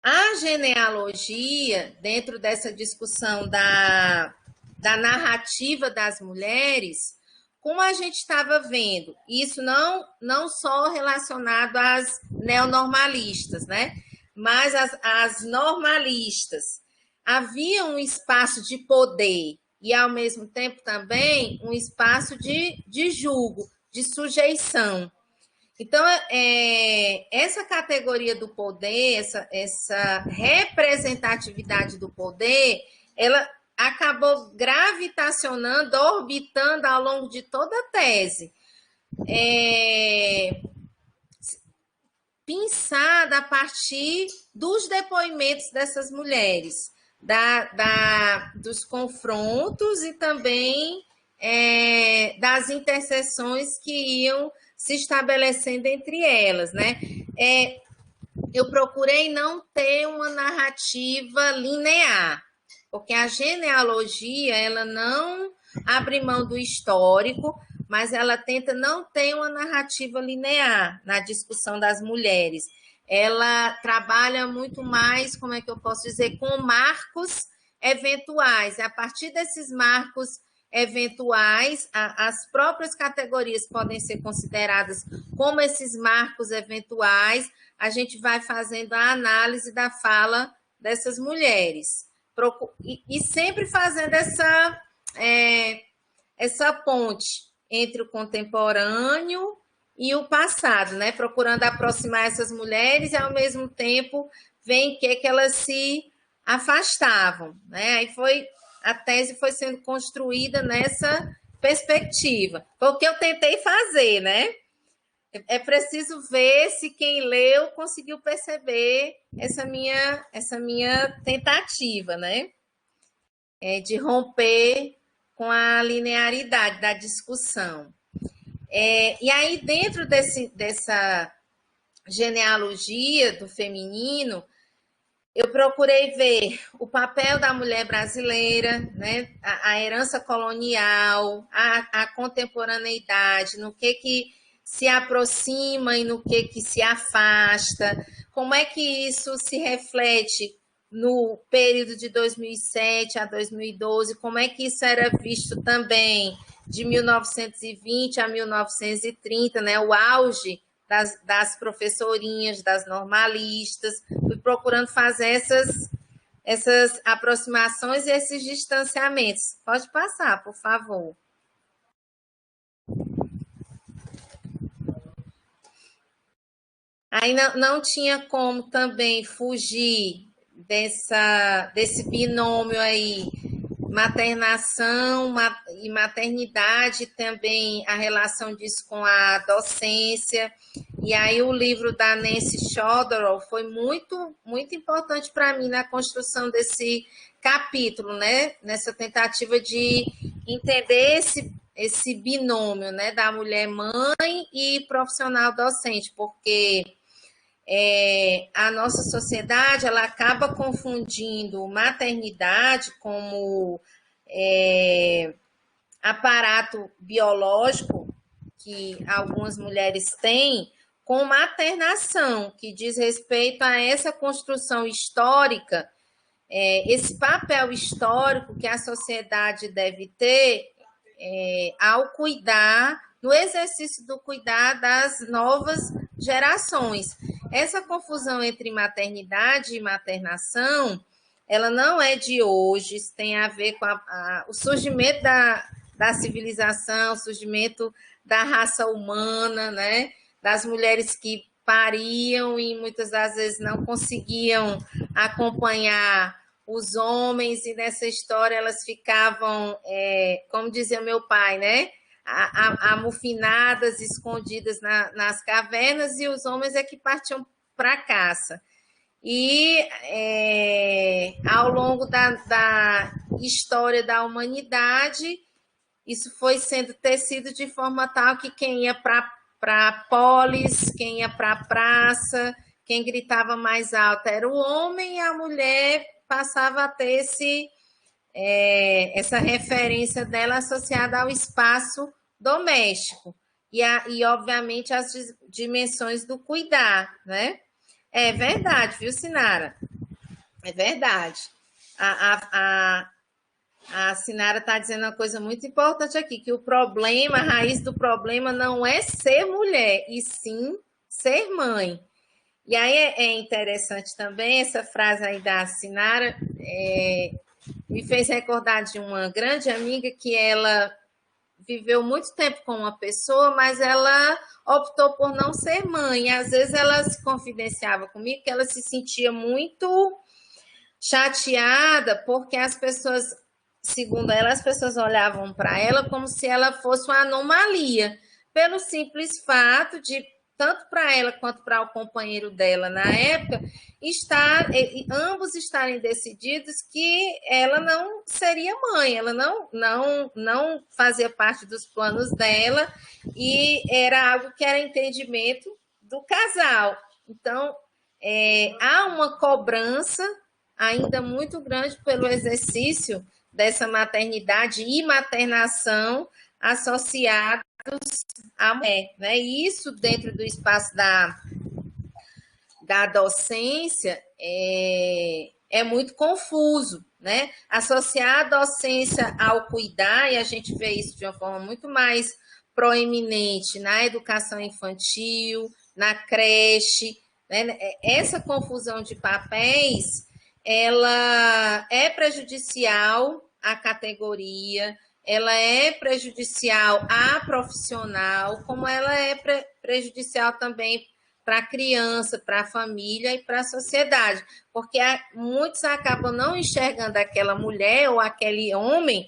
A genealogia, dentro dessa discussão da narrativa das mulheres, como a gente estava vendo, isso não só relacionado às neonormalistas, né? Mas as normalistas. Havia um espaço de poder e, ao mesmo tempo, também um espaço de julgo, de sujeição. Então, essa categoria do poder, essa representatividade do poder, ela acabou gravitacionando, orbitando ao longo de toda a tese. Pensada a partir dos depoimentos dessas mulheres, dos confrontos e também das interseções que iam se estabelecendo entre elas, né? Eu procurei não ter uma narrativa linear, porque a genealogia, ela não abre mão do histórico, mas ela tenta não ter uma narrativa linear na discussão das mulheres. Ela trabalha muito mais, como é que eu posso dizer, com marcos eventuais. A partir desses marcos eventuais, as próprias categorias podem ser consideradas como esses marcos eventuais, a gente vai fazendo a análise da fala dessas mulheres. E sempre fazendo essa ponte entre o contemporâneo e o passado, né? Procurando aproximar essas mulheres e, ao mesmo tempo, ver em que elas se afastavam, né? Aí a tese foi sendo construída nessa perspectiva. Foi o que eu tentei fazer, né? É preciso ver se quem leu conseguiu perceber essa minha tentativa, né? De romper com a linearidade da discussão. E aí, dentro dessa genealogia do feminino, eu procurei ver o papel da mulher brasileira, né? A herança colonial, a contemporaneidade, no que se aproxima e no que se afasta, como é que isso se reflete no período de 2007 a 2012, como é que isso era visto também de 1920 a 1930, né? O auge das professorinhas, das normalistas, fui procurando fazer essas aproximações e esses distanciamentos. Pode passar, por favor. Aí não tinha como também fugir desse binômio aí, maternação e maternidade, também a relação disso com a docência. E aí o livro da Nancy Chodorow foi muito, muito importante para mim na construção desse capítulo, né? Nessa tentativa de entender esse binômio, né? Da mulher mãe e profissional docente, porque a nossa sociedade ela acaba confundindo maternidade como aparato biológico que algumas mulheres têm com maternação, que diz respeito a essa construção histórica, esse papel histórico que a sociedade deve ter ao cuidar, no exercício do cuidar das novas gerações. Essa confusão entre maternidade e maternação, ela não é de hoje, isso tem a ver com o surgimento da civilização, o surgimento da raça humana, né? Das mulheres que pariam e muitas das vezes não conseguiam acompanhar os homens, e nessa história elas ficavam, como dizia meu pai, né? Amofinadas, escondidas nas cavernas, e os homens é que partiam para a caça. E ao longo da história da humanidade, isso foi sendo tecido de forma tal que quem ia para a polis, quem ia para a praça, quem gritava mais alto era o homem, e a mulher passava a ter essa referência dela associada ao espaço doméstico e obviamente, as dimensões do cuidar, né? É verdade, viu, Sinara? É verdade. A Sinara está dizendo uma coisa muito importante aqui, que o problema, a raiz do problema não é ser mulher, e sim ser mãe. E aí é interessante também essa frase aí da Sinara, me fez recordar de uma grande amiga que ela viveu muito tempo com uma pessoa, mas ela optou por não ser mãe. Às vezes ela se confidenciava comigo que ela se sentia muito chateada porque as pessoas, segundo ela, as pessoas olhavam para ela como se ela fosse uma anomalia, pelo simples fato de, tanto para ela quanto para o companheiro dela na época, ambos estarem decididos que ela não seria mãe, ela não fazia parte dos planos dela, e era algo que era entendimento do casal. Então, há uma cobrança ainda muito grande pelo exercício dessa maternidade e maternação associados à mulher, né? E isso, dentro do espaço da docência, é muito confuso, né? Associar a docência ao cuidar, e a gente vê isso de uma forma muito mais proeminente na educação infantil, na creche, né? Essa confusão de papéis, ela é prejudicial à categoria, ela é prejudicial à profissional, como ela é prejudicial também para a criança, para a família e para a sociedade, porque muitos acabam não enxergando aquela mulher ou aquele homem.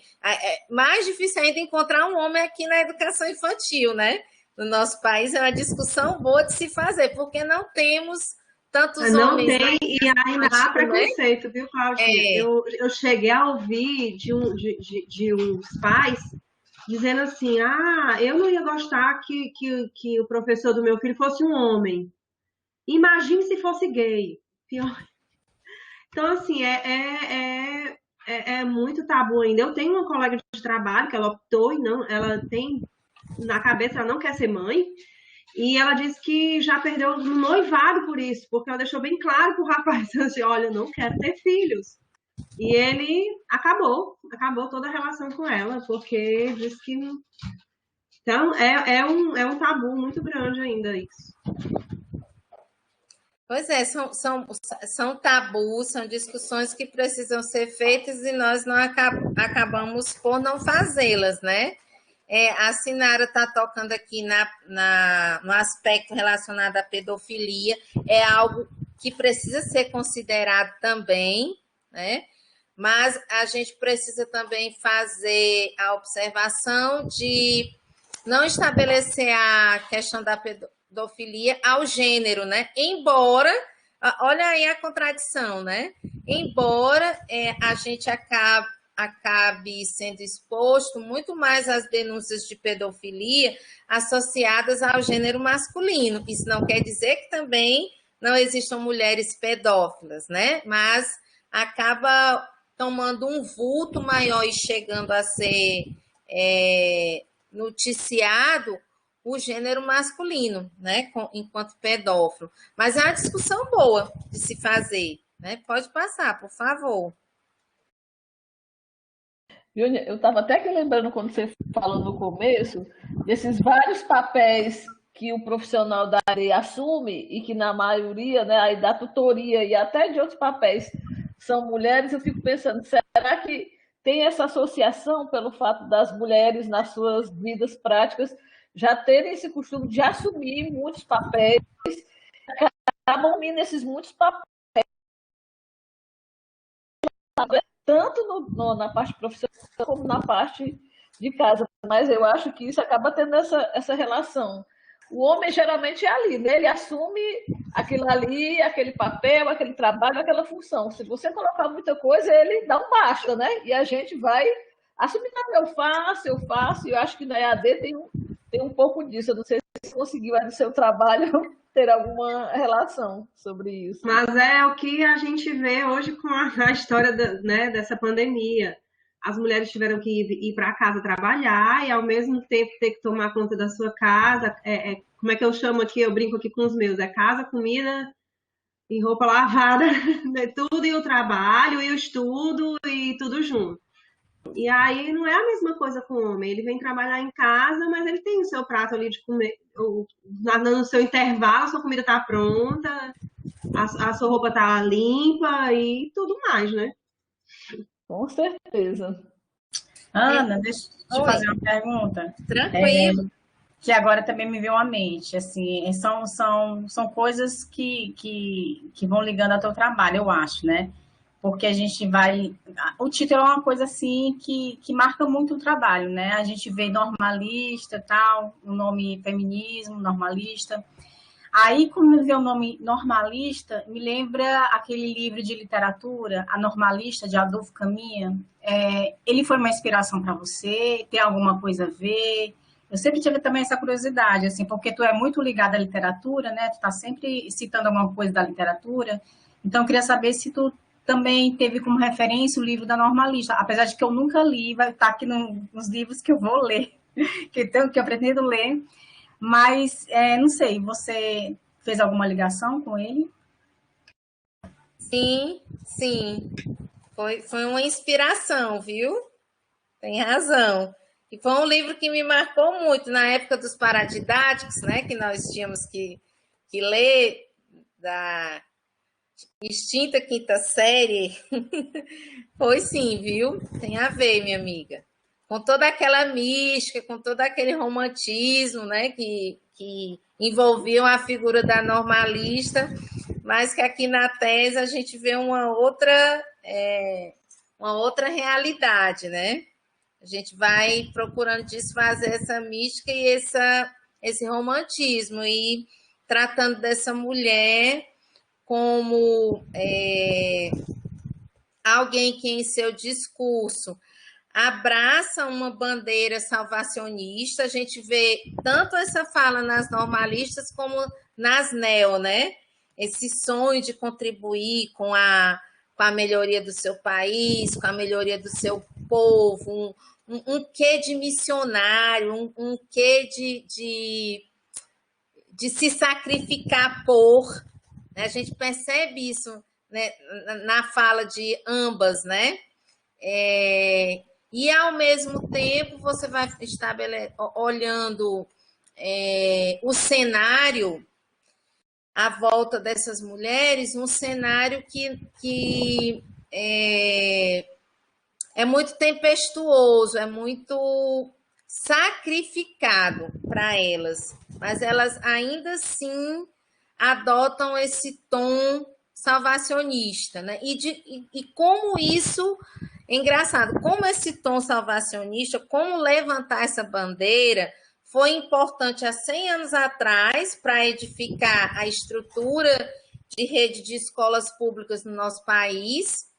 Mais difícil ainda encontrar um homem aqui na educação infantil, né? No nosso país é uma discussão boa de se fazer, porque não temos tantos não homens. Não tem, e ainda há preconceito, né? Viu, Claudinha? Eu cheguei a ouvir de uns pais dizendo assim, eu não ia gostar que o professor do meu filho fosse um homem. Imagine se fosse gay. Pior. Então, assim, é muito tabu ainda. Eu tenho uma colega de trabalho que ela optou e não, ela tem na cabeça, ela não quer ser mãe, e ela disse que já perdeu no noivado por isso, porque ela deixou bem claro pro rapaz, assim, olha, eu não quero ter filhos. E ele acabou toda a relação com ela, porque disse que não. Então, é um tabu muito grande ainda isso. Pois é, são tabus, são discussões que precisam ser feitas e nós não acabamos por não fazê-las, né? A Sinara está tocando aqui no aspecto relacionado à pedofilia, é algo que precisa ser considerado também, né? Mas a gente precisa também fazer a observação de não estabelecer a questão da pedofilia ao gênero, né? Embora, olha aí a contradição, né? Embora a gente acabe sendo exposto muito mais às denúncias de pedofilia associadas ao gênero masculino. Isso não quer dizer que também não existam mulheres pedófilas, né? Mas acaba tomando um vulto maior e chegando a ser noticiado o gênero masculino, né, enquanto pedófilo. Mas é uma discussão boa de se fazer, né? Pode passar, por favor. Eu estava até que lembrando, quando você falou no começo, desses vários papéis que o profissional da área assume e que, na maioria, né, aí da tutoria e até de outros papéis são mulheres. Eu fico pensando, será que tem essa associação pelo fato das mulheres, nas suas vidas práticas, já terem esse costume de assumir muitos papéis, acabam indo nesses muitos papéis, tanto na parte profissional como na parte de casa. Mas eu acho que isso acaba tendo essa relação. O homem geralmente é ali, né? Ele assume aquilo ali, aquele papel, aquele trabalho, aquela função. Se você colocar muita coisa, ele dá um basta, né? E a gente vai assumir, eu faço, e eu acho que na EAD tem um pouco disso. Eu não sei se você conseguiu aí no seu trabalho ter alguma relação sobre isso. Mas é o que a gente vê hoje com a história dessa pandemia. As mulheres tiveram que ir para casa trabalhar e, ao mesmo tempo, ter que tomar conta da sua casa. Como é que eu chamo aqui? Eu brinco aqui com os meus. É casa, comida e roupa lavada. Né? Tudo, e o trabalho, e o estudo, e tudo junto. E aí não é a mesma coisa com o homem. Ele vem trabalhar em casa, mas ele tem o seu prato ali de comer. No seu intervalo, a sua comida está pronta, a sua roupa está limpa e tudo mais, né? Com certeza. Ana, deixa eu fazer uma pergunta. Tranquilo. Que agora também me veio à mente. Assim, são coisas que vão ligando ao teu trabalho, eu acho, né? Porque a gente vai... O título é uma coisa, assim, que marca muito o trabalho, né? A gente vê normalista, tal, o nome feminismo, normalista. Aí, quando vê o nome normalista, me lembra aquele livro de literatura, A Normalista, de Adolfo Caminha. Ele foi uma inspiração para você? Tem alguma coisa a ver? Eu sempre tive também essa curiosidade, assim, porque tu é muito ligada à literatura, né? Tu tá sempre citando alguma coisa da literatura. Então, eu queria saber se tu também teve como referência o livro da Normalista, apesar de que eu nunca li, vai estar aqui nos livros que eu vou ler, que eu pretendo ler. Mas, não sei, você fez alguma ligação com ele? Sim. Foi uma inspiração, viu? Tem razão. E foi um livro que me marcou muito na época dos paradidáticos, né? Que nós tínhamos que ler da extinta quinta série. Foi sim, viu? Tem a ver, minha amiga. com toda aquela mística, com todo aquele romantismo, né, que envolviam a figura da normalista, mas que aqui na tese a gente vê uma outra realidade, né? A gente vai procurando desfazer essa mística e esse romantismo, e tratando dessa mulher como alguém que em seu discurso abraça uma bandeira salvacionista. A gente vê tanto essa fala nas normalistas como nas neo, né? Esse sonho de contribuir com a melhoria do seu país, com a melhoria do seu povo, um quê de missionário, um quê de se sacrificar por, né? A gente percebe isso, né, na fala de ambas, né? E, ao mesmo tempo, você vai olhando o cenário à volta dessas mulheres, um cenário que é muito tempestuoso, é muito sacrificado para elas, mas elas ainda assim adotam esse tom salvacionista, né? E como isso é engraçado, como esse tom salvacionista, como levantar essa bandeira foi importante há 100 anos atrás para edificar a estrutura de rede de escolas públicas no nosso país,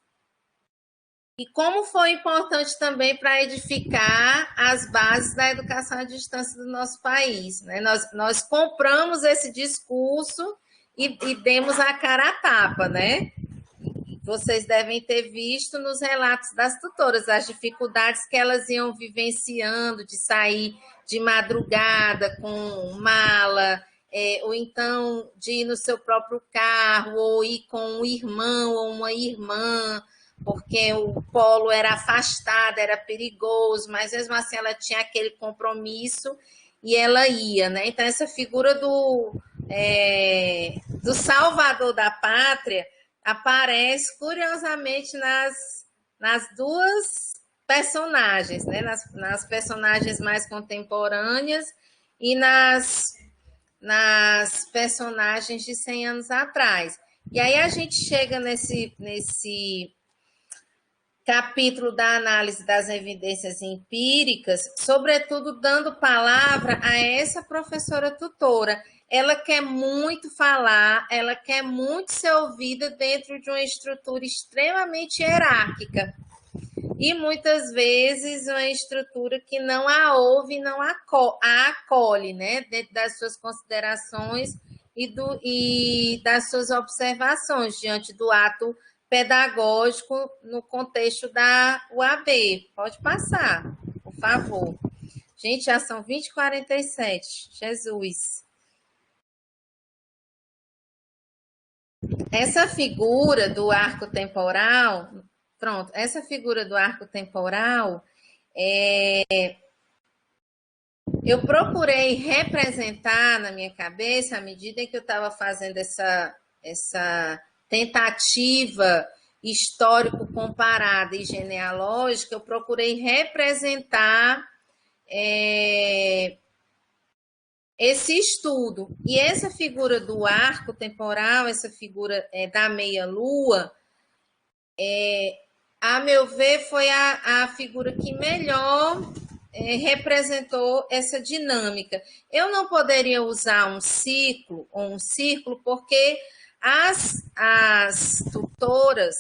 e como foi importante também para edificar as bases da educação à distância do nosso país, né? Nós compramos esse discurso e demos a cara a tapa, né? Vocês devem ter visto nos relatos das tutoras as dificuldades que elas iam vivenciando de sair de madrugada com mala, ou então de ir no seu próprio carro, ou ir com um irmão ou uma irmã, porque o polo era afastado, era perigoso, mas mesmo assim ela tinha aquele compromisso e ela ia, né? Então, essa figura do salvador da pátria aparece, curiosamente, nas duas personagens, né? Nas personagens mais contemporâneas e nas personagens de 100 anos atrás. E aí a gente chega nesse capítulo da análise das evidências empíricas, sobretudo dando palavra a essa professora tutora. Ela quer muito falar, ela quer muito ser ouvida dentro de uma estrutura extremamente hierárquica. E muitas vezes uma estrutura que não a ouve, não a acolhe, né? Dentro das suas considerações e das suas observações diante do ato pedagógico no contexto da UAB. Pode passar, por favor. Gente, já são 20h47. Jesus. Essa figura do arco temporal, pronto, essa figura do arco temporal, eu procurei representar na minha cabeça, à medida em que eu estava fazendo essa tentativa histórico-comparada e genealógica, eu procurei representar esse estudo. E essa figura do arco temporal, essa figura da meia-lua, a meu ver, foi a figura que melhor representou essa dinâmica. Eu não poderia usar um ciclo ou um círculo, porque as tutoras,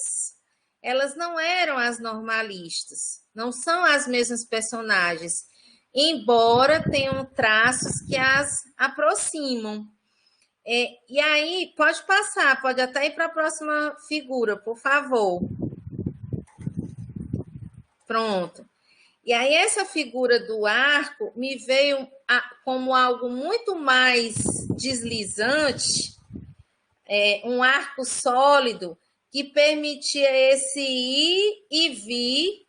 elas não eram as normalistas, não são as mesmas personagens, embora tenham traços que as aproximam. E aí, pode passar, pode até ir para a próxima figura, por favor. Pronto. E aí, essa figura do arco me veio como algo muito mais deslizante, um arco sólido que permitia esse ir e vir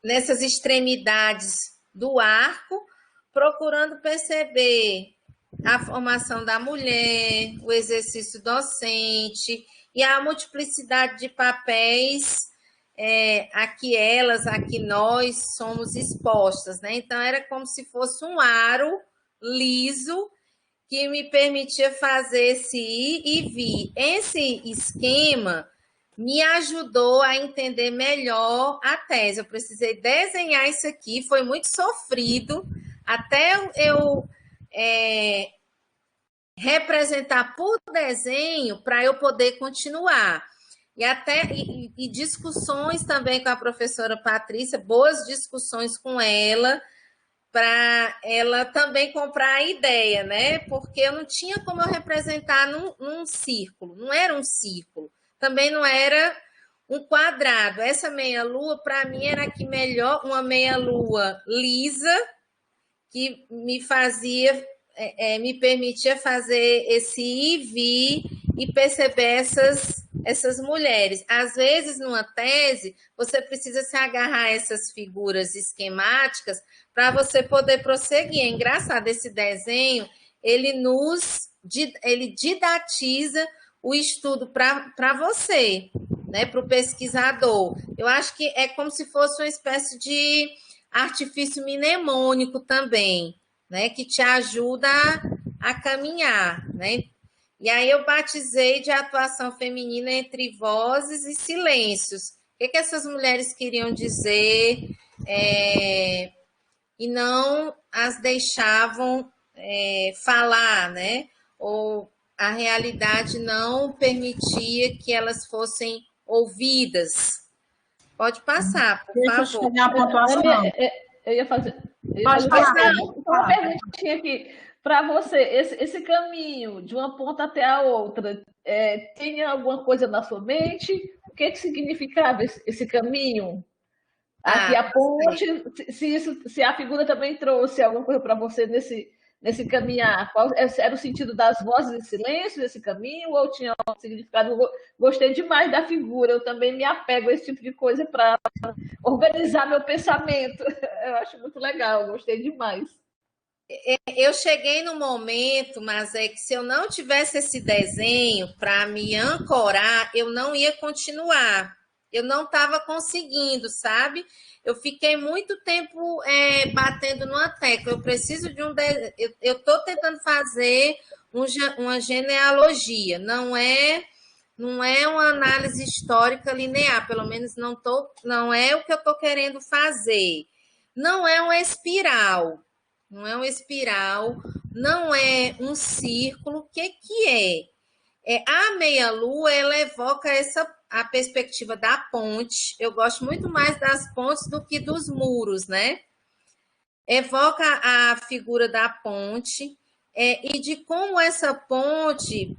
nessas extremidades do arco, procurando perceber a formação da mulher, o exercício docente e a multiplicidade de papéis a que elas, a que nós somos expostas, né? Então, era como se fosse um aro liso que me permitia fazer esse ir e vir. Esse esquema me ajudou a entender melhor a tese. Eu precisei desenhar isso aqui, foi muito sofrido, até eu representar por desenho para eu poder continuar. E discussões também com a professora Patrícia, boas discussões com ela, para ela também comprar a ideia, né? Porque eu não tinha como eu representar num círculo, não era um círculo, também não era um quadrado. Essa meia-lua, para mim, era aqui melhor, uma meia-lua lisa, que me fazia, me permitia fazer esse ir e vir e perceber essas mulheres. Às vezes, numa tese, você precisa se agarrar a essas figuras esquemáticas para você poder prosseguir. É engraçado, esse desenho, ele didatiza o estudo para você, né, para o pesquisador. Eu acho que é como se fosse uma espécie de artifício mnemônico também, né, que te ajuda a caminhar, né? E aí eu batizei de atuação feminina entre vozes e silêncios. O que essas mulheres queriam dizer e não as deixavam falar, né? Ou a realidade não permitia que elas fossem ouvidas. Pode passar, por Deixa favor. eu chegar a pontuação. Eu ia fazer Uma perguntinha aqui. Para você, esse caminho de uma ponta até a outra, tinha alguma coisa na sua mente? O que significava esse caminho? Aqui a ponte, se a figura também trouxe alguma coisa para você nesse caminhar, qual era o sentido das vozes e silêncio desse caminho, ou tinha um significado? Gostei demais da figura, eu também me apego a esse tipo de coisa para organizar meu pensamento. Eu acho muito legal, gostei demais. Eu cheguei no momento, mas é que se eu não tivesse esse desenho para me ancorar, eu não ia continuar. Eu não estava conseguindo, sabe? Eu fiquei muito tempo batendo numa tecla. Eu preciso de eu estou tentando fazer uma genealogia. Não é uma análise histórica linear. Pelo menos não é o que eu estou querendo fazer. Não é uma espiral. Não é uma espiral. Não é um círculo. O que é? A meia-lua, ela evoca a perspectiva da ponte. Eu gosto muito mais das pontes do que dos muros, né? Evoca a figura da ponte e de como essa ponte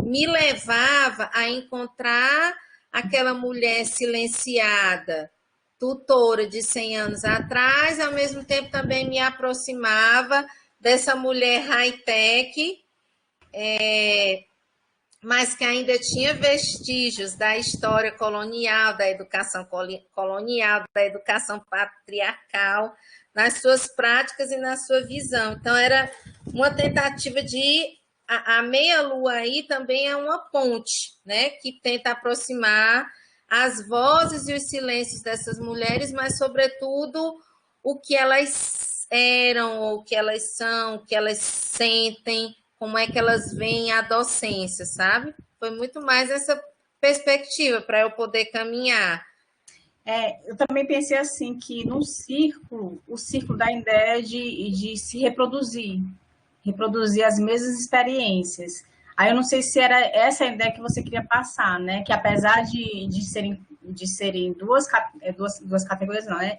me levava a encontrar aquela mulher silenciada, tutora de 100 anos atrás, ao mesmo tempo também me aproximava dessa mulher high-tech, mas que ainda tinha vestígios da história colonial, da educação colonial, da educação patriarcal, nas suas práticas e na sua visão. Então, era uma tentativa de... A meia-lua aí também é uma ponte, né, que tenta aproximar as vozes e os silêncios dessas mulheres, mas, sobretudo, o que elas eram, o que elas são, o que elas sentem, como é que elas veem a docência, sabe? Foi muito mais essa perspectiva para eu poder caminhar. Eu também pensei assim, que no círculo, o círculo dá a ideia de se reproduzir as mesmas experiências. Aí eu não sei se era essa a ideia que você queria passar, né? Que apesar de serem duas categorias, não, né?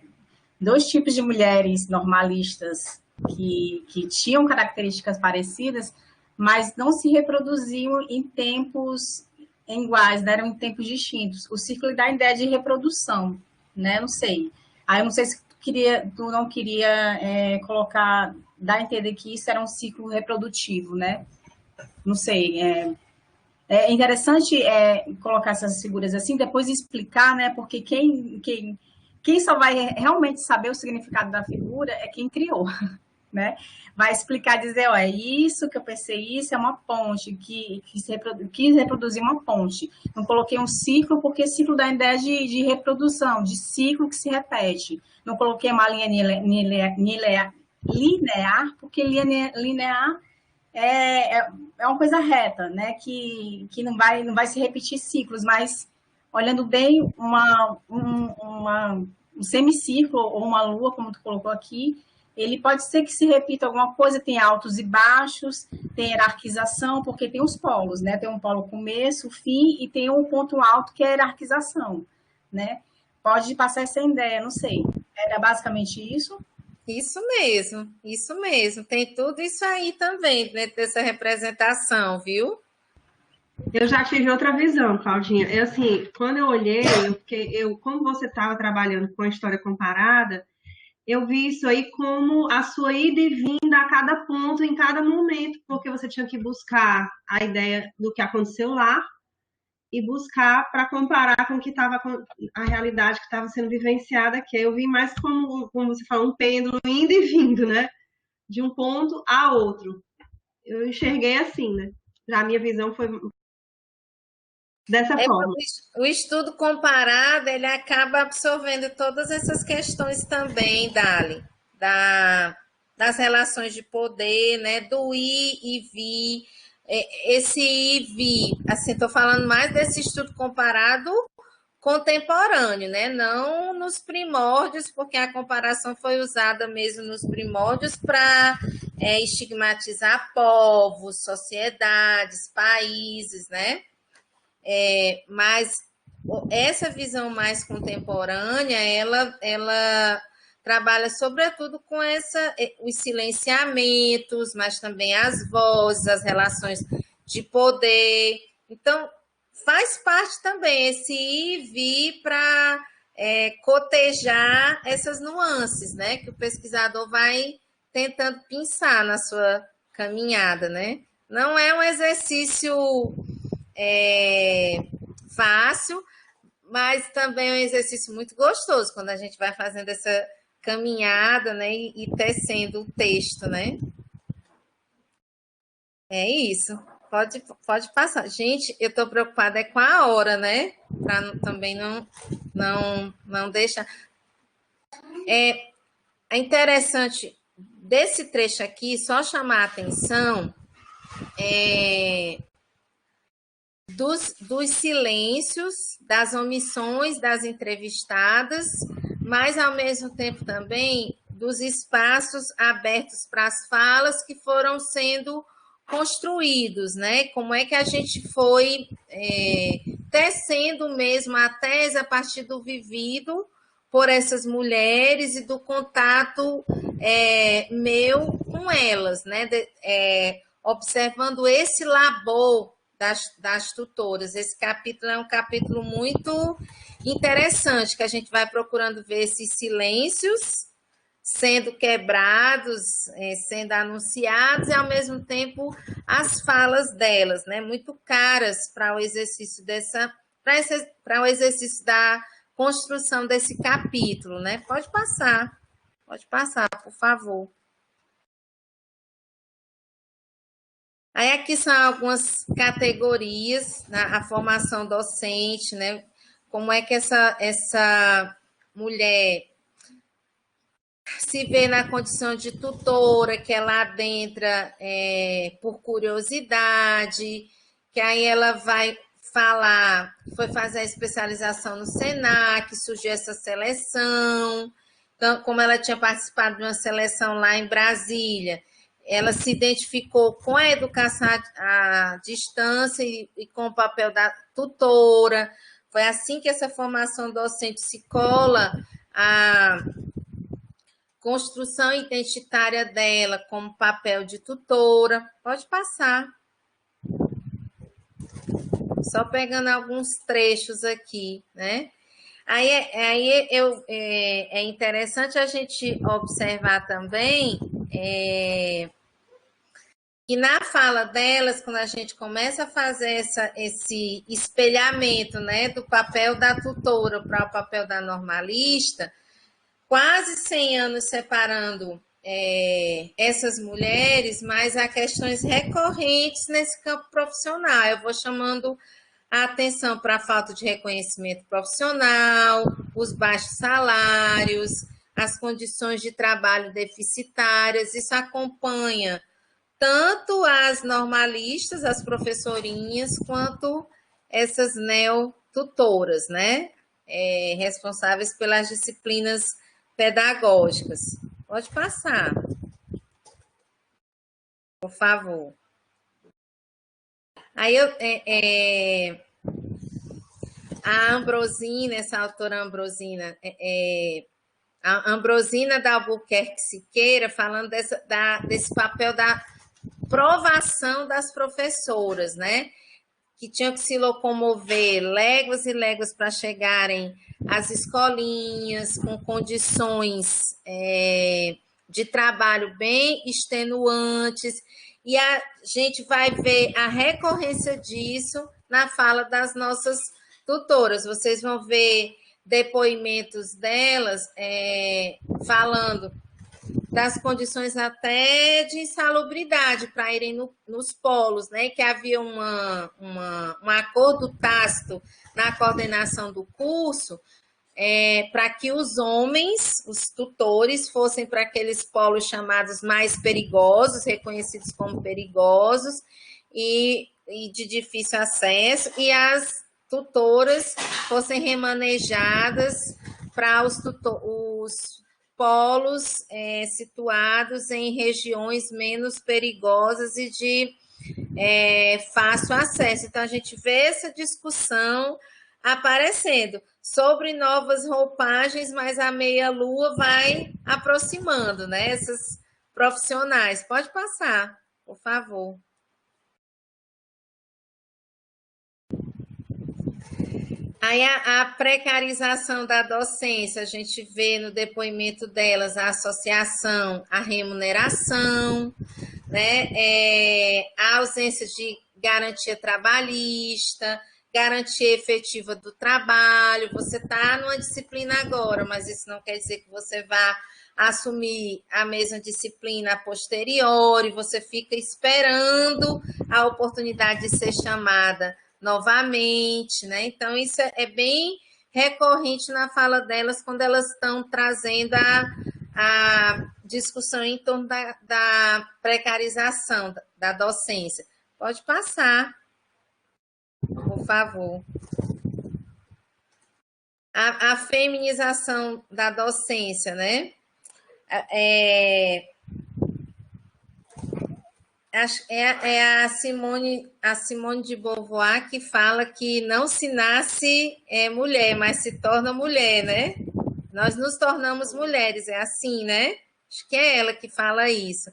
Dois tipos de mulheres normalistas que tinham características parecidas, mas não se reproduziam em tempos iguais, né? Eram em tempos distintos. O círculo dá a ideia de reprodução, né? Não sei. Aí eu não sei se tu não queria dar a entender que isso era um ciclo reprodutivo, né? Não sei. É interessante colocar essas figuras assim, depois explicar, né? Porque quem só vai realmente saber o significado da figura é quem criou. né? Vai explicar, dizer, ó, é isso que eu pensei, isso é uma ponte, quis reproduzir uma ponte. Não coloquei um ciclo, porque ciclo dá a ideia de reprodução, de ciclo que se repete. Não coloquei uma linha linear, porque linear é uma coisa reta, né? Que não vai se repetir ciclos, mas olhando bem, um semicírculo ou uma lua, como tu colocou aqui, ele pode ser que se repita alguma coisa, tem altos e baixos, tem hierarquização, porque tem os polos, né? Tem um polo começo, fim, e tem um ponto alto que é a hierarquização, né? Pode passar essa ideia, não sei. Era basicamente isso? Isso mesmo. Tem tudo isso aí também, dentro dessa representação, viu? Eu já tive outra visão, Claudinha. Eu, assim, quando eu olhei, como você estava trabalhando com a história comparada, eu vi isso aí como a sua ida e vinda a cada ponto, em cada momento, porque você tinha que buscar a ideia do que aconteceu lá e buscar para comparar com o que estava a realidade que estava sendo vivenciada aqui. Eu vi mais como você falou, um pêndulo indo e vindo, né? De um ponto a outro. Eu enxerguei assim, né? Já a minha visão foi dessa forma. O estudo comparado, ele acaba absorvendo todas essas questões também, Dali, das relações de poder, né, do ir e vir, esse ir e vir, assim, estou falando mais desse estudo comparado contemporâneo, né, não nos primórdios, porque a comparação foi usada mesmo nos primórdios para estigmatizar povos, sociedades, países, né, mas essa visão mais contemporânea, ela trabalha sobretudo com os silenciamentos, mas também as vozes, as relações de poder. Então, faz parte também esse ir e vir para cotejar essas nuances, né? Que o pesquisador vai tentando pensar na sua caminhada, né? Não é um exercício fácil, mas também é um exercício muito gostoso quando a gente vai fazendo essa caminhada, né, e tecendo o texto, né? É isso. Pode passar. Gente, eu estou preocupada com a hora, né? Para também não deixar. É interessante desse trecho aqui, só chamar a atenção dos silêncios, das omissões das entrevistadas, mas, ao mesmo tempo, também dos espaços abertos para as falas que foram sendo construídos, né? Como é que a gente foi tecendo mesmo a tese a partir do vivido por essas mulheres e do contato meu com elas, né? Observando esse labor das tutoras. Esse capítulo é um capítulo muito interessante, que a gente vai procurando ver esses silêncios sendo quebrados, sendo anunciados, e, ao mesmo tempo, as falas delas, né? Muito caras para o exercício para o exercício da construção desse capítulo, né? Pode passar, por favor. Aí aqui são algumas categorias, né? A formação docente, né? Como é que essa mulher se vê na condição de tutora, que ela adentra por curiosidade, que aí ela vai foi fazer a especialização no Senac, surgiu essa seleção. Então, como ela tinha participado de uma seleção lá em Brasília, ela se identificou com a educação à distância e com o papel da tutora. Foi assim que essa formação docente se cola à construção identitária dela como papel de tutora. Pode passar. Só pegando alguns trechos aqui, né? Aí é interessante a gente observar também que na fala delas, quando a gente começa a fazer esse espelhamento, né, do papel da tutora para o papel da normalista, quase 100 anos separando essas mulheres, mas há questões recorrentes nesse campo profissional. Eu vou chamando a atenção para a falta de reconhecimento profissional, os baixos salários, as condições de trabalho deficitárias. Isso acompanha tanto as normalistas, as professorinhas, quanto essas neotutoras, né? Responsáveis pelas disciplinas pedagógicas. Pode passar, por favor. Aí a Ambrosina, essa autora Ambrosina, a Ambrosina da Albuquerque Siqueira, falando desse papel da provação das professoras, né? Que tinham que se locomover léguas e léguas para chegarem às escolinhas, com condições de trabalho bem extenuantes, e a gente vai ver a recorrência disso na fala das nossas tutoras. Vocês vão ver depoimentos delas falando das condições até de insalubridade para irem nos polos, né? Que havia um acordo tácito na coordenação do curso para que os homens, os tutores, fossem para aqueles polos chamados mais perigosos, reconhecidos como perigosos e de difícil acesso, e as tutoras fossem remanejadas para os polos situados em regiões menos perigosas e de fácil acesso. Então, a gente vê essa discussão aparecendo sobre novas roupagens, mas a meia-lua vai aproximando, né? Essas profissionais. Pode passar, por favor. Aí a precarização da docência, a gente vê no depoimento delas a associação, a remuneração, né? A ausência de garantia trabalhista, garantia efetiva do trabalho. Você está numa disciplina agora, mas isso não quer dizer que você vá assumir a mesma disciplina a posteriori, você fica esperando a oportunidade de ser chamada novamente, né? Então, isso é bem recorrente na fala delas quando elas estão trazendo a discussão em torno da precarização da docência. Pode passar, por favor. A feminização da docência, né? É a Simone de Beauvoir que fala que não se nasce mulher, mas se torna mulher, né? Nós nos tornamos mulheres, é assim, né? Acho que é ela que fala isso.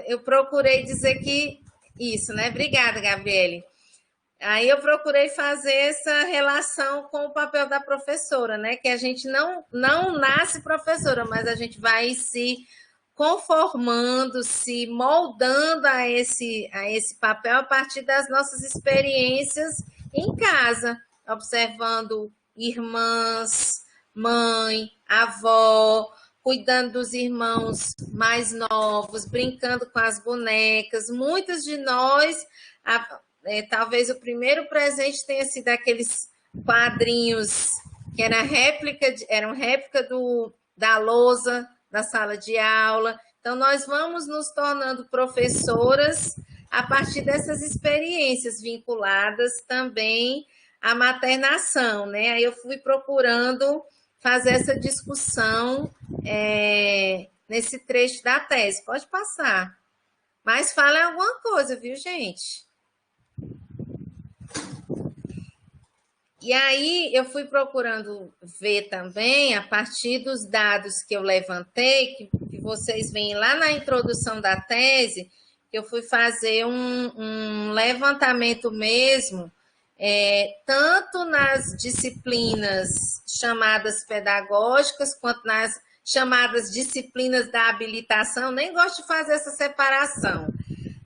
Eu procurei dizer que isso, né? Obrigada, Gabriele. Aí eu procurei fazer essa relação com o papel da professora, né? Que a gente não nasce professora, mas a gente vai se conformando, se moldando a esse papel a partir das nossas experiências em casa, observando irmãs, mãe, avó, cuidando dos irmãos mais novos, brincando com as bonecas. Muitas de nós, talvez o primeiro presente tenha sido aqueles quadrinhos que eram réplica da lousa da sala de aula. Então, nós vamos nos tornando professoras a partir dessas experiências vinculadas também à maternação, né? Aí eu fui procurando fazer essa discussão nesse trecho da tese. Pode passar. Mas fala alguma coisa, viu, gente? E aí eu fui procurando ver também, a partir dos dados que eu levantei, que vocês veem lá na introdução da tese, que eu fui fazer um levantamento mesmo, tanto nas disciplinas chamadas pedagógicas, quanto nas chamadas disciplinas da habilitação. Nem gosto de fazer essa separação,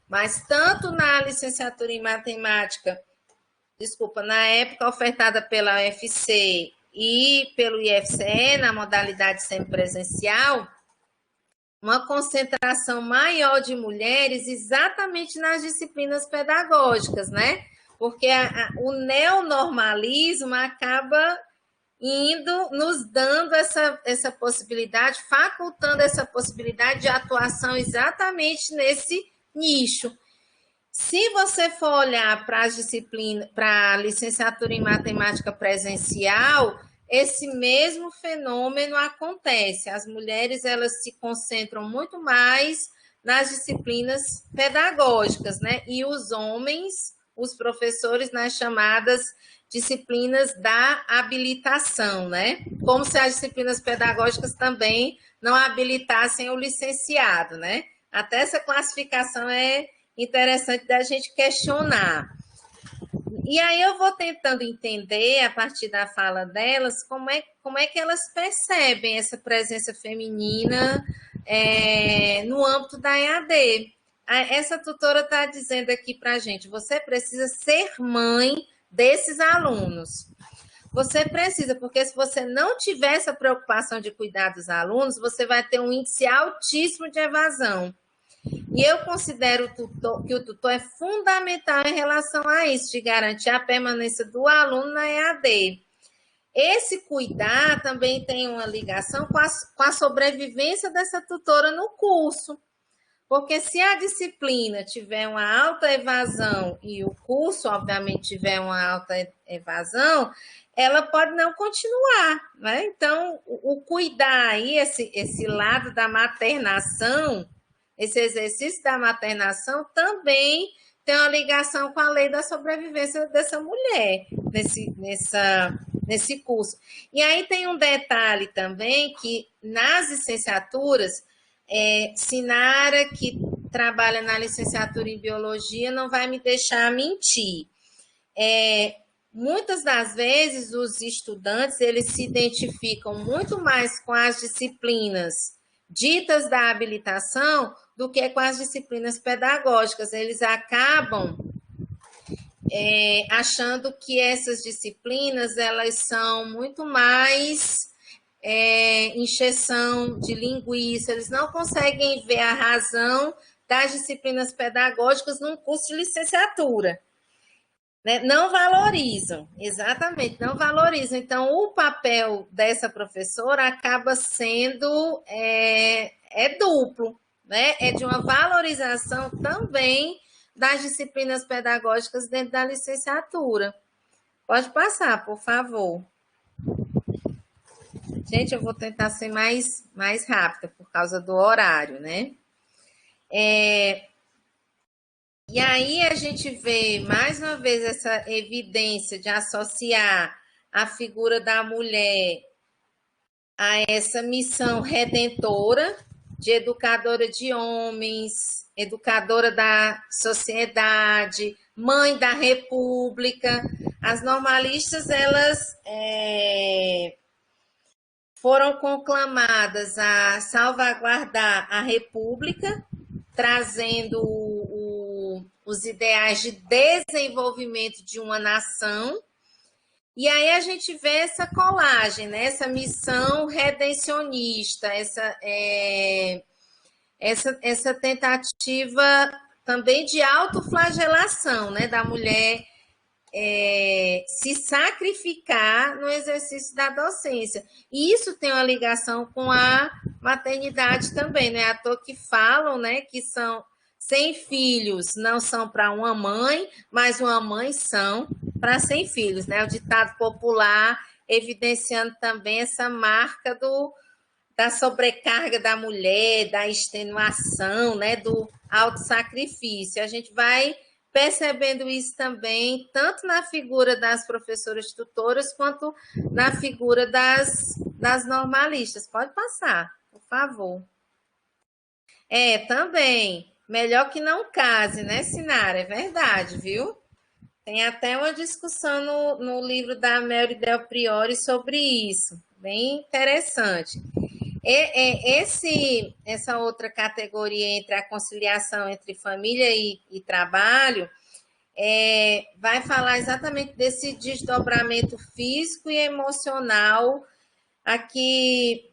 mas tanto na licenciatura em matemática, na época ofertada pela UFC e pelo IFCE, na modalidade semipresencial, uma concentração maior de mulheres exatamente nas disciplinas pedagógicas, né? Porque o neonormalismo acaba indo, nos dando essa possibilidade, facultando essa possibilidade de atuação exatamente nesse nicho. Se você for olhar para as disciplinas, para a licenciatura em matemática presencial, esse mesmo fenômeno acontece. As mulheres, elas se concentram muito mais nas disciplinas pedagógicas, né? E os homens, os professores, nas chamadas disciplinas da habilitação, né? Como se as disciplinas pedagógicas também não habilitassem o licenciado, né? Até essa classificação é interessante da gente questionar. E aí eu vou tentando entender, a partir da fala delas, como é que elas percebem essa presença feminina no âmbito da EAD. Essa tutora está dizendo aqui para a gente, você precisa ser mãe desses alunos. Você precisa, porque se você não tiver essa preocupação de cuidar dos alunos, você vai ter um índice altíssimo de evasão. E eu considero que o tutor é fundamental em relação a isso, de garantir a permanência do aluno na EAD. Esse cuidar também tem uma ligação com a sobrevivência dessa tutora no curso. Porque se a disciplina tiver uma alta evasão e o curso, obviamente, tiver uma alta evasão, ela pode não continuar, né? Então, o cuidar aí, esse lado da maternação, esse exercício da maternação também tem uma ligação com a lei da sobrevivência dessa mulher nesse curso. E aí tem um detalhe também que nas licenciaturas, Sinara, que trabalha na licenciatura em biologia, não vai me deixar mentir. Muitas das vezes os estudantes eles se identificam muito mais com as disciplinas ditas da habilitação do que com as disciplinas pedagógicas. Eles acabam achando que essas disciplinas elas são muito mais encheção de linguiça, eles não conseguem ver a razão das disciplinas pedagógicas num curso de licenciatura. Né? Não valorizam, exatamente, não valorizam. Então, o papel dessa professora acaba sendo duplo, né? É de uma valorização também das disciplinas pedagógicas dentro da licenciatura. Pode passar, por favor. Gente, eu vou tentar ser mais rápida por causa do horário, né? E aí a gente vê, mais uma vez, essa evidência de associar a figura da mulher a essa missão redentora de educadora de homens, educadora da sociedade, mãe da república. As normalistas, elas foram conclamadas a salvaguardar a república, trazendo os ideais de desenvolvimento de uma nação. E aí a gente vê essa colagem, né? Essa missão redencionista, essa tentativa também de autoflagelação, né? Da mulher se sacrificar no exercício da docência. E isso tem uma ligação com a maternidade também, né? À toa que falam, né, que são 100 filhos não são para uma mãe, mas uma mãe são para 100 filhos, né? O ditado popular evidenciando também essa marca da sobrecarga da mulher, da extenuação, né, do autossacrifício. A gente vai percebendo isso também, tanto na figura das professoras tutoras, quanto na figura das normalistas. Pode passar, por favor. Também, melhor que não case, né, Sinara? É verdade, viu? Tem até uma discussão no livro da Mary Del Priore sobre isso, bem interessante. Essa outra categoria entre a conciliação entre família e trabalho vai falar exatamente desse desdobramento físico e emocional aqui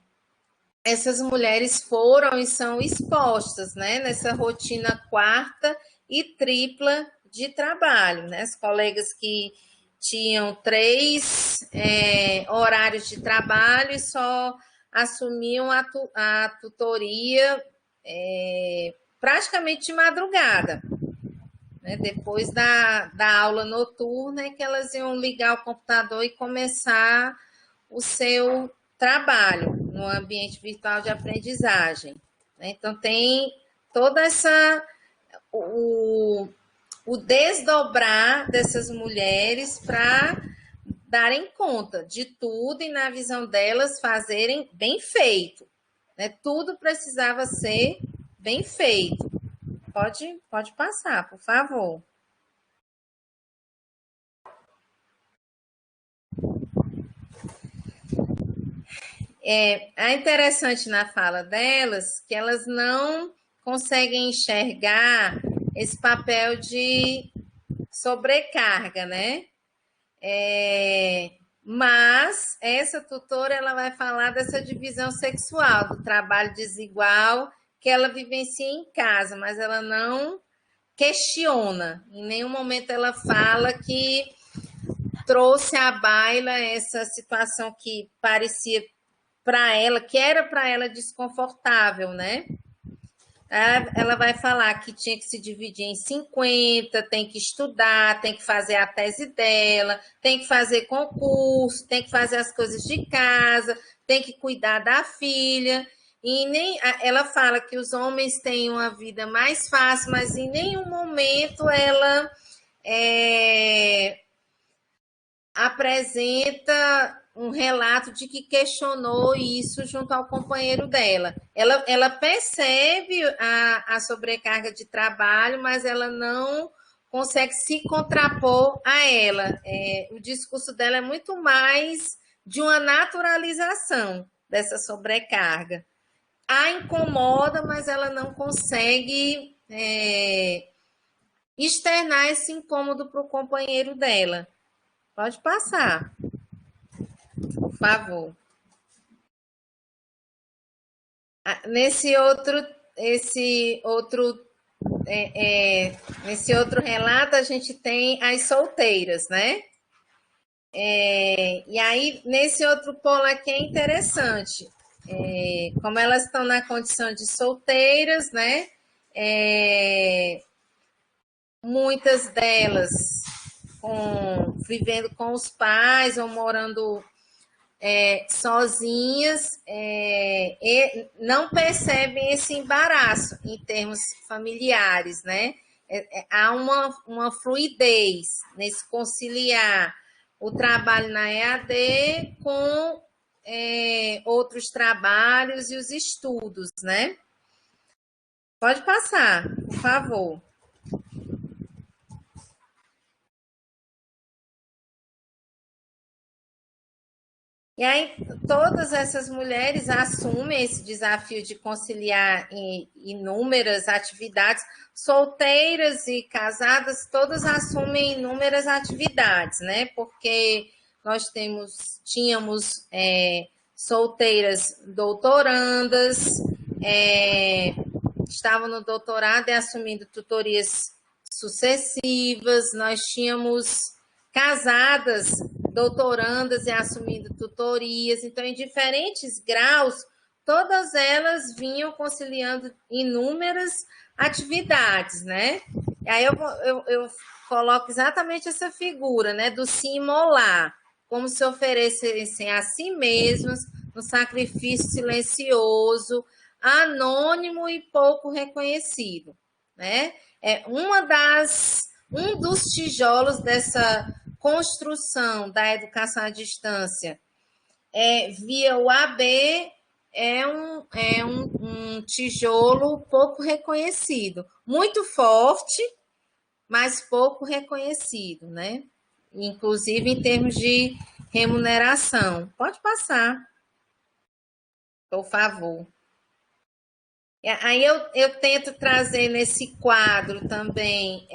essas mulheres foram e são expostas, né, nessa rotina quarta e tripla de trabalho, né? As colegas que tinham 3 horários de trabalho e só assumiam a tutoria praticamente de madrugada, né? Depois da aula noturna, é que elas iam ligar o computador e começar o seu trabalho no ambiente virtual de aprendizagem, né? Então, tem toda o desdobrar dessas mulheres para darem conta de tudo e, na visão delas, fazerem bem feito, né? Tudo precisava ser bem feito. Pode passar, por favor. É interessante na fala delas que elas não conseguem enxergar esse papel de sobrecarga, né? Mas essa tutora ela vai falar dessa divisão sexual, do trabalho desigual que ela vivencia em casa, mas ela não questiona. Em nenhum momento ela fala que trouxe à baila essa situação que parecia para ela, que era para ela desconfortável, né? Ela vai falar que tinha que se dividir em 50, tem que estudar, tem que fazer a tese dela, tem que fazer concurso, tem que fazer as coisas de casa, tem que cuidar da filha. E nem ela fala que os homens têm uma vida mais fácil, mas em nenhum momento ela apresenta um relato de que questionou isso junto ao companheiro dela. Ela percebe a sobrecarga de trabalho, mas ela não consegue se contrapor a ela. O discurso dela é muito mais de uma naturalização dessa sobrecarga. A incomoda, mas ela não consegue externar esse incômodo para o companheiro dela. Pode passar, por favor. Nesse outro relato, a gente tem as solteiras, né? E aí, nesse outro polo aqui é interessante. Como elas estão na condição de solteiras, né? Muitas delas vivendo com os pais ou morando sozinhas, e não percebem esse embaraço em termos familiares, né? Há uma fluidez nesse conciliar o trabalho na EAD com outros trabalhos e os estudos, né? Pode passar, por favor. E aí, todas essas mulheres assumem esse desafio de conciliar inúmeras atividades, solteiras e casadas, todas assumem inúmeras atividades, né? Porque nós tínhamos solteiras doutorandas, estavam no doutorado e assumindo tutorias sucessivas, nós tínhamos casadas doutorandas e assumindo tutorias, então, em diferentes graus, todas elas vinham conciliando inúmeras atividades, né? E aí eu coloco exatamente essa figura, né, do se imolar, como se oferecessem a si mesmas um sacrifício silencioso, anônimo e pouco reconhecido, né? Um dos tijolos dessa construção da educação à distância via o AB é um tijolo pouco reconhecido, muito forte, mas pouco reconhecido, né? Inclusive em termos de remuneração. Pode passar, por favor. Aí eu tento trazer nesse quadro também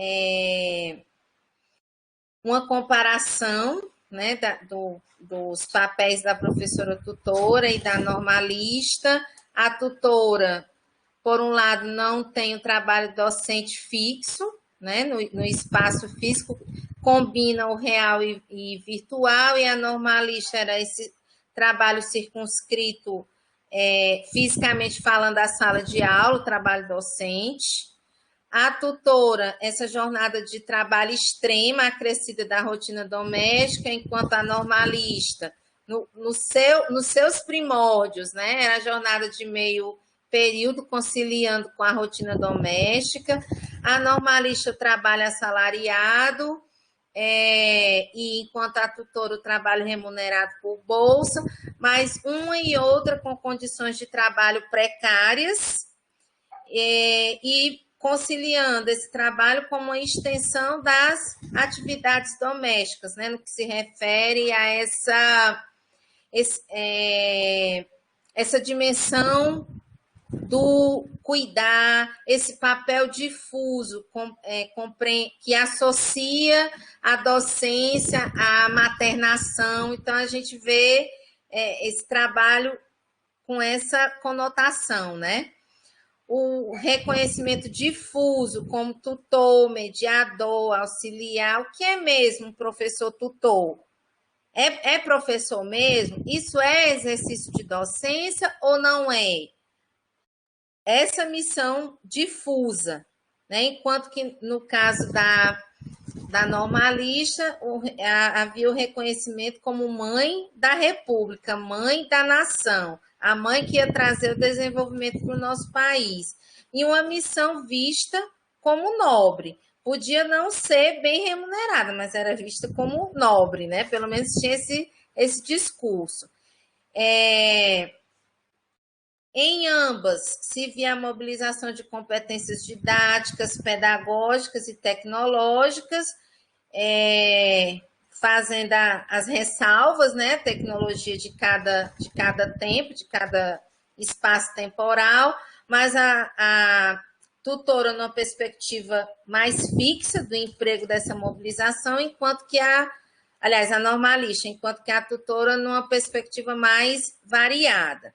uma comparação, né, dos papéis da professora tutora e da normalista, A tutora, por um lado, não tem o trabalho docente fixo, né, no espaço físico, combina o real e virtual, e a normalista era esse trabalho circunscrito, fisicamente falando, da sala de aula, o trabalho docente. A tutora, essa jornada de trabalho extrema, acrescida da rotina doméstica, enquanto a normalista, nos seus primórdios, né, era a jornada de meio período, conciliando com a rotina doméstica. A normalista trabalha assalariado, e enquanto a tutora, o trabalho remunerado por bolsa, mas uma e outra com condições de trabalho precárias, e conciliando esse trabalho com uma extensão das atividades domésticas, né, no que se refere a essa dimensão do cuidar, esse papel difuso que associa a docência à maternação. Então, a gente vê esse trabalho com essa conotação, né? O reconhecimento difuso como tutor, mediador, auxiliar. O que é mesmo um professor tutor? É professor mesmo? Isso é exercício de docência ou não é? Essa missão difusa, né? Enquanto que no caso da normalista, havia o reconhecimento como mãe da República, mãe da nação, a mãe que ia trazer o desenvolvimento para o nosso país. E uma missão vista como nobre. Podia não ser bem remunerada, mas era vista como nobre, né? Pelo menos tinha esse discurso. Em ambas, se via a mobilização de competências didáticas, pedagógicas e tecnológicas, fazendo as ressalvas, né? Tecnologia de cada tempo, de cada espaço temporal, mas a tutora numa perspectiva mais fixa do emprego dessa mobilização, enquanto que a normalista, enquanto que a tutora numa perspectiva mais variada.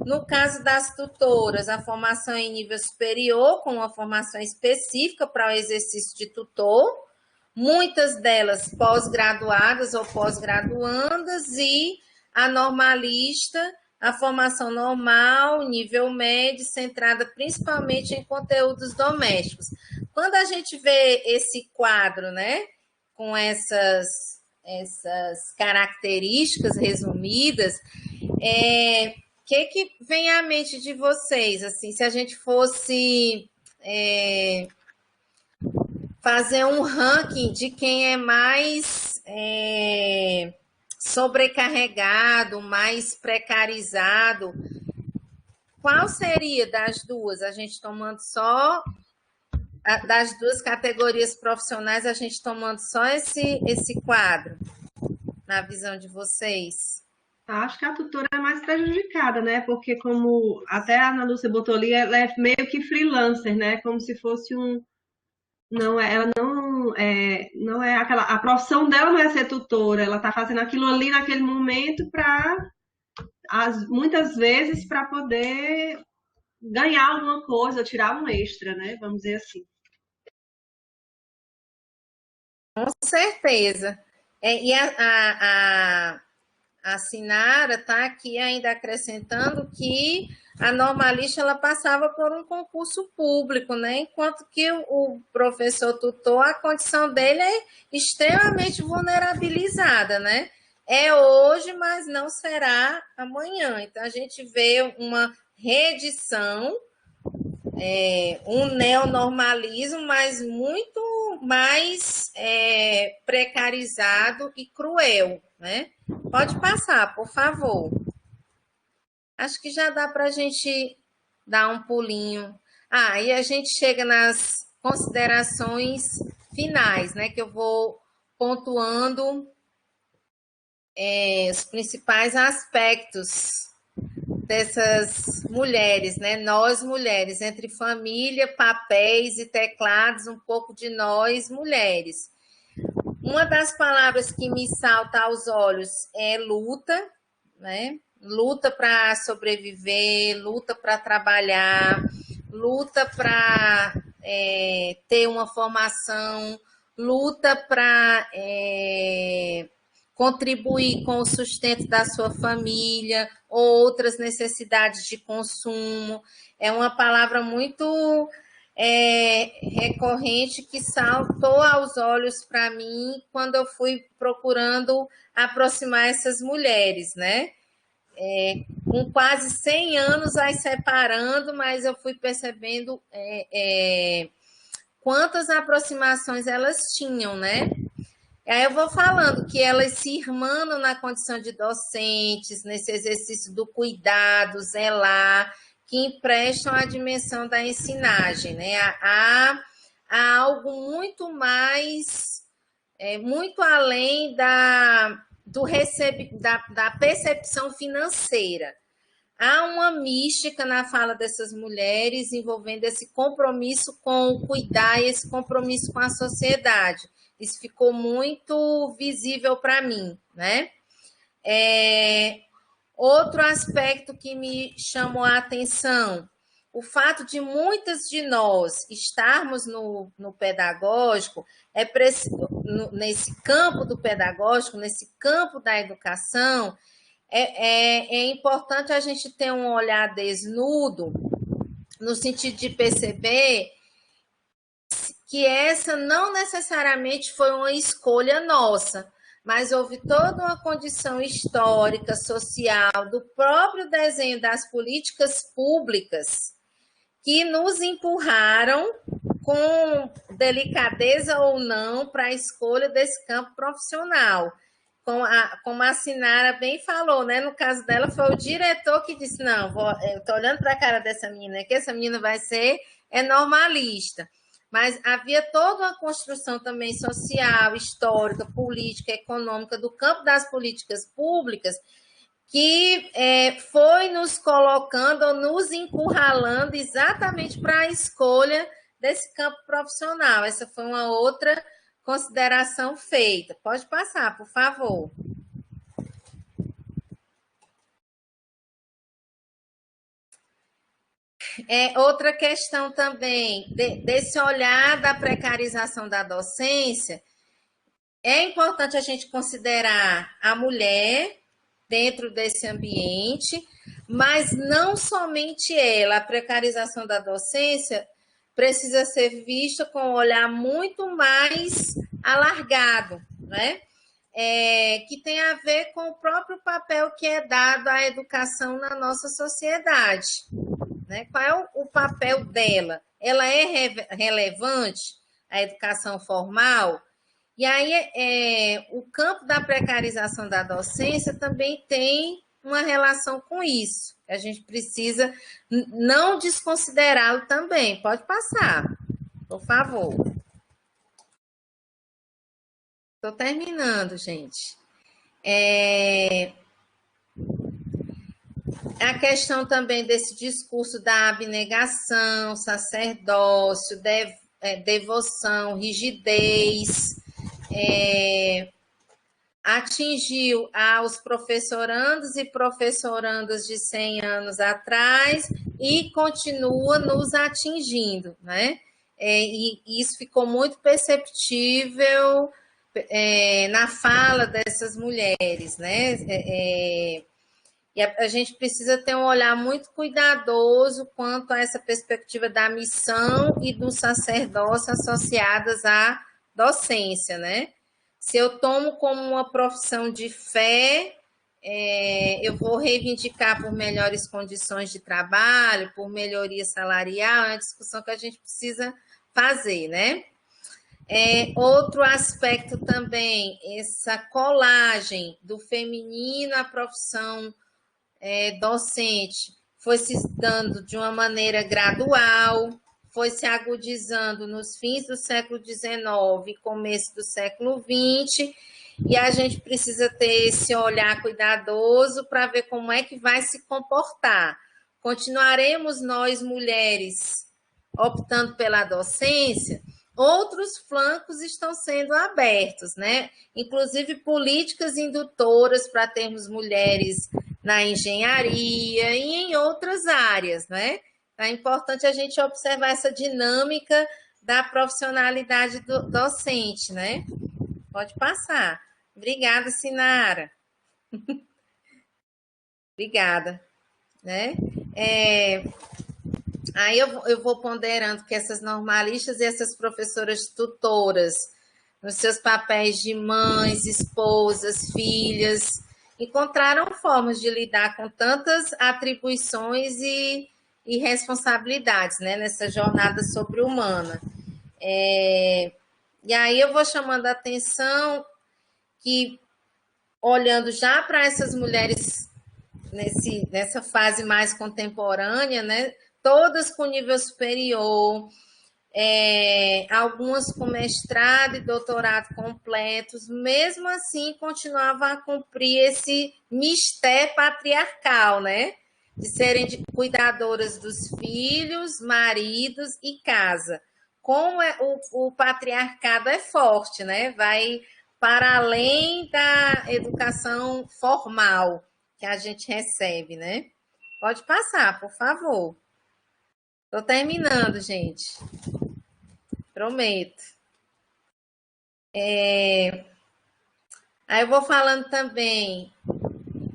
No caso das tutoras, a formação em nível superior, com uma formação específica para o exercício de tutor, muitas delas pós-graduadas ou pós-graduandas, e a normalista, a formação normal, nível médio, centrada principalmente em conteúdos domésticos. Quando a gente vê esse quadro, né, com essas características resumidas, que vem à mente de vocês, assim, se a gente fosse fazer um ranking de quem é mais sobrecarregado, mais precarizado, qual seria das duas? A gente tomando só das duas categorias profissionais, a gente tomando só esse quadro, na visão de vocês? Acho que a tutora é mais prejudicada, né? Porque, como até a Ana Lúcia botou ali, ela é meio que freelancer, né? Como se fosse ela não é aquela. A profissão dela não é ser tutora, ela está fazendo aquilo ali naquele momento muitas vezes para poder ganhar alguma coisa, tirar um extra, né? Vamos dizer assim. Com certeza. E a Sinara está aqui ainda acrescentando que a normalista ela passava por um concurso público, né? Enquanto que o professor tutor, a condição dele é extremamente vulnerabilizada, né? É hoje, mas não será amanhã. Então, a gente vê uma reedição, um neonormalismo, mas muito mais precarizado e cruel, né? Pode passar, por favor. Acho que já dá para a gente dar um pulinho. E a gente chega nas considerações finais, né? Que eu vou pontuando os principais aspectos dessas mulheres, né? Nós mulheres, entre família, papéis e teclados, um pouco de nós mulheres. Uma das palavras que me salta aos olhos é luta, né? luta para sobreviver, luta para trabalhar, luta para ter uma formação, luta para contribuir com o sustento da sua família ou outras necessidades de consumo. É uma palavra muito recorrente que saltou aos olhos para mim quando eu fui procurando aproximar essas mulheres, né? Com quase 100 anos as separando, mas eu fui percebendo quantas aproximações elas tinham, né? Aí eu vou falando que elas se irmanam na condição de docentes, nesse exercício do cuidado, zelar, que emprestam a dimensão da ensinagem, né? Há algo muito mais, muito além da percepção financeira. Há uma mística na fala dessas mulheres envolvendo esse compromisso com o cuidar e esse compromisso com a sociedade. Isso ficou muito visível para mim, né? Outro aspecto que me chamou a atenção, o fato de muitas de nós estarmos no pedagógico, nesse campo do pedagógico, nesse campo da educação, é importante a gente ter um olhar desnudo, no sentido de perceber que essa não necessariamente foi uma escolha nossa, mas houve toda uma condição histórica, social, do próprio desenho das políticas públicas que nos empurraram, com delicadeza ou não, para a escolha desse campo profissional. Como a Sinara bem falou, né? No caso dela, foi o diretor que disse, não, eu estou olhando para a cara dessa menina, que essa menina vai ser normalista. Mas havia toda uma construção também social, histórica, política, econômica, do campo das políticas públicas, que foi nos colocando ou nos encurralando exatamente para a escolha desse campo profissional. Essa foi uma outra consideração feita. Pode passar, por favor. Outra questão também, desse olhar da precarização da docência, é importante a gente considerar a mulher dentro desse ambiente, mas não somente ela. A precarização da docência precisa ser vista com um olhar muito mais alargado, né? Que tem a ver com o próprio papel que é dado à educação na nossa sociedade. Né? Qual é o papel dela? Ela é relevante, a educação formal? E aí, o campo da precarização da docência também tem uma relação com isso. A gente precisa não desconsiderá-lo também. Pode passar, por favor. Estou terminando, gente. A questão também desse discurso da abnegação, sacerdócio, devoção, rigidez, atingiu aos professorandos e professorandas de 100 anos atrás e continua nos atingindo, né? E isso ficou muito perceptível na fala dessas mulheres, né? E a gente precisa ter um olhar muito cuidadoso quanto a essa perspectiva da missão e do sacerdócio associadas à docência, né? Se eu tomo como uma profissão de fé, eu vou reivindicar por melhores condições de trabalho, por melhoria salarial, é uma discussão que a gente precisa fazer, né? Outro aspecto também, essa colagem do feminino à profissão docente foi se dando de uma maneira gradual, foi se agudizando nos fins do século XIX e começo do século XX, e a gente precisa ter esse olhar cuidadoso para ver como é que vai se comportar. Continuaremos nós, mulheres, optando pela docência? Outros flancos estão sendo abertos, né? Inclusive políticas indutoras para termos mulheres na engenharia e em outras áreas, né? É importante a gente observar essa dinâmica da profissionalidade docente, né? Pode passar. Obrigada, Sinara. Obrigada, né? Aí eu vou ponderando que essas normalistas e essas professoras tutoras, nos seus papéis de mães, esposas, filhas, encontraram formas de lidar com tantas atribuições e responsabilidades, né, nessa jornada sobre-humana. E aí eu vou chamando a atenção que, olhando já para essas mulheres nessa fase mais contemporânea, né, todas com nível superior, algumas com mestrado e doutorado completos, mesmo assim continuavam a cumprir esse mistério patriarcal, né? De serem cuidadoras dos filhos, maridos e casa. Como o patriarcado é forte, né? Vai para além da educação formal que a gente recebe, né? Pode passar, por favor. Estou terminando, gente. Prometo. Aí eu vou falando também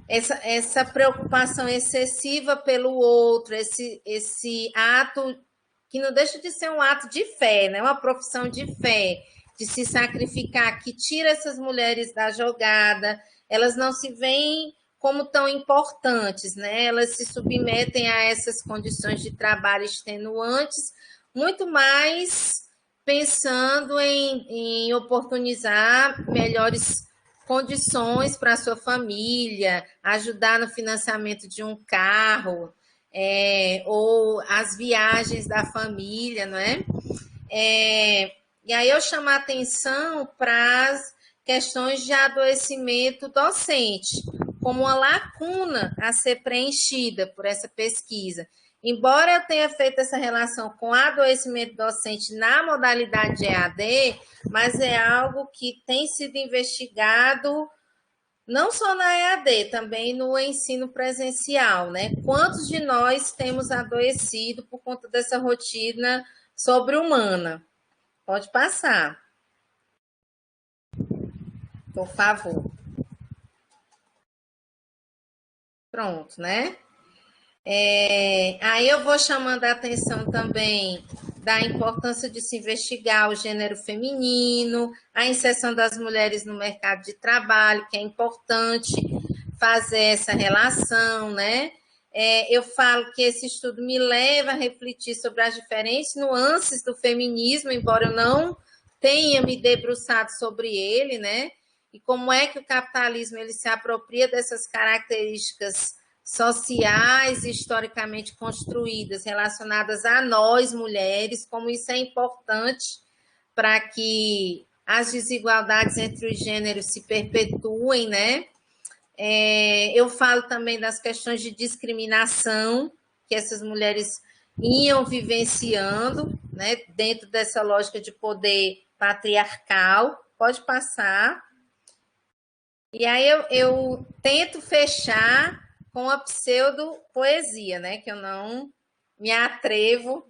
essa preocupação excessiva pelo outro, esse ato que não deixa de ser um ato de fé, né? Uma profissão de fé, de se sacrificar, que tira essas mulheres da jogada, elas não se veem como tão importantes, né? Elas se submetem a essas condições de trabalho extenuantes, muito mais pensando em oportunizar melhores condições para a sua família, ajudar no financiamento de um carro, ou as viagens da família, não é? E aí eu chamo a atenção para as questões de adoecimento docente, como uma lacuna a ser preenchida por essa pesquisa. Embora eu tenha feito essa relação com adoecimento docente na modalidade de EAD, mas é algo que tem sido investigado não só na EAD, também no ensino presencial, né? Quantos de nós temos adoecido por conta dessa rotina sobre-humana? Pode passar. Por favor. Pronto, né? Aí eu vou chamando a atenção também da importância de se investigar o gênero feminino, a inserção das mulheres no mercado de trabalho, que é importante fazer essa relação, né? Eu falo que esse estudo me leva a refletir sobre as diferentes nuances do feminismo, embora eu não tenha me debruçado sobre ele, né? E como é que o capitalismo ele se apropria dessas características sociais e historicamente construídas, relacionadas a nós, mulheres, como isso é importante para que as desigualdades entre os gêneros se perpetuem, né? Eu falo também das questões de discriminação que essas mulheres iam vivenciando, né, dentro dessa lógica de poder patriarcal. Pode passar. E aí eu tento fechar com a pseudo-poesia, né? Que eu não me atrevo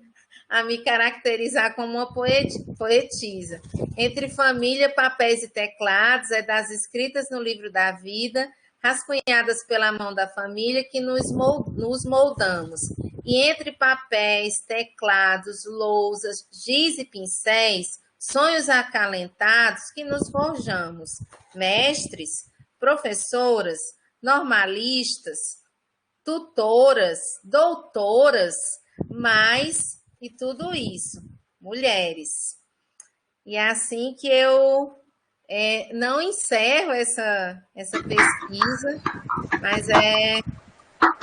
a me caracterizar como uma poetisa. Entre família, papéis e teclados, é das escritas no livro da vida, rascunhadas pela mão da família, que nos moldamos. E entre papéis, teclados, lousas, giz e pincéis, sonhos acalentados que nos forjamos. Mestres, professoras, normalistas, tutoras, doutoras, mais e tudo isso, mulheres. E é assim que eu não encerro essa pesquisa, mas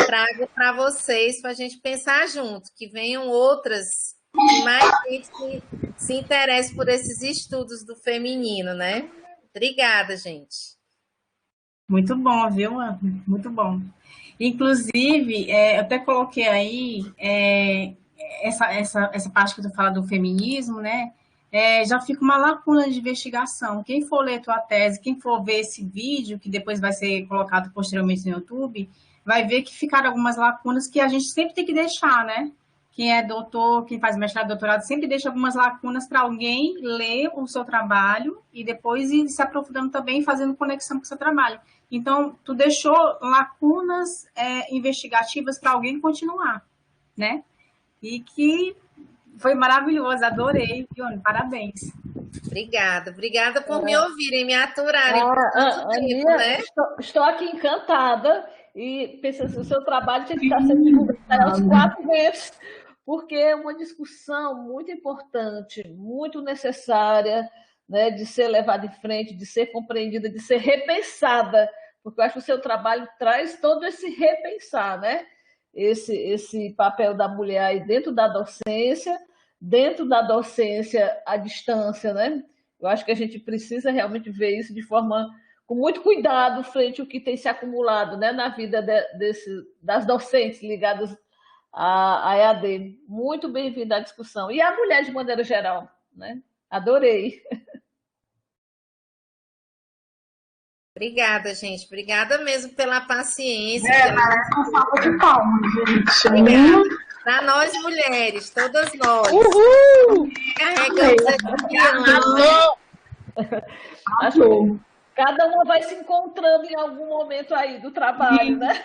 trago para vocês, para a gente pensar junto, que venham outras, que mais gente se interesse por esses estudos do feminino, né? Obrigada, gente. Muito bom, viu? Muito bom. Inclusive, eu até coloquei aí essa parte que tu fala do feminismo, né? Já fica uma lacuna de investigação. Quem for ler tua tese, quem for ver esse vídeo, que depois vai ser colocado posteriormente no YouTube, vai ver que ficaram algumas lacunas que a gente sempre tem que deixar, né? Quem é doutor, quem faz mestrado, doutorado, sempre deixa algumas lacunas para alguém ler o seu trabalho e depois ir se aprofundando também, fazendo conexão com o seu trabalho. Então, tu deixou lacunas investigativas para alguém continuar, né? E que foi maravilhoso, adorei, Ione, parabéns. Obrigada por me ouvirem, me aturarem por tanto tempo, Aninha, né? estou aqui encantada e penso assim, o seu trabalho tinha que estar sendo divulgado aos 4 meses, porque é uma discussão muito importante, muito necessária, né, de ser levada em frente, de ser compreendida, de ser repensada, porque eu acho que o seu trabalho traz todo esse repensar, né? Esse papel da mulher aí dentro da docência à distância, né? Eu acho que a gente precisa realmente ver isso de forma com muito cuidado frente ao que tem se acumulado, né, na vida das docentes ligadas à EAD. Muito bem-vinda à discussão. E a mulher de maneira geral, né? Adorei. Obrigada, gente. Obrigada mesmo pela paciência. Parece uma salva de palmas, gente. Obrigada. Para nós mulheres, todas nós. Uhul! Carregamos Acho que cada uma vai se encontrando em algum momento aí do trabalho, né?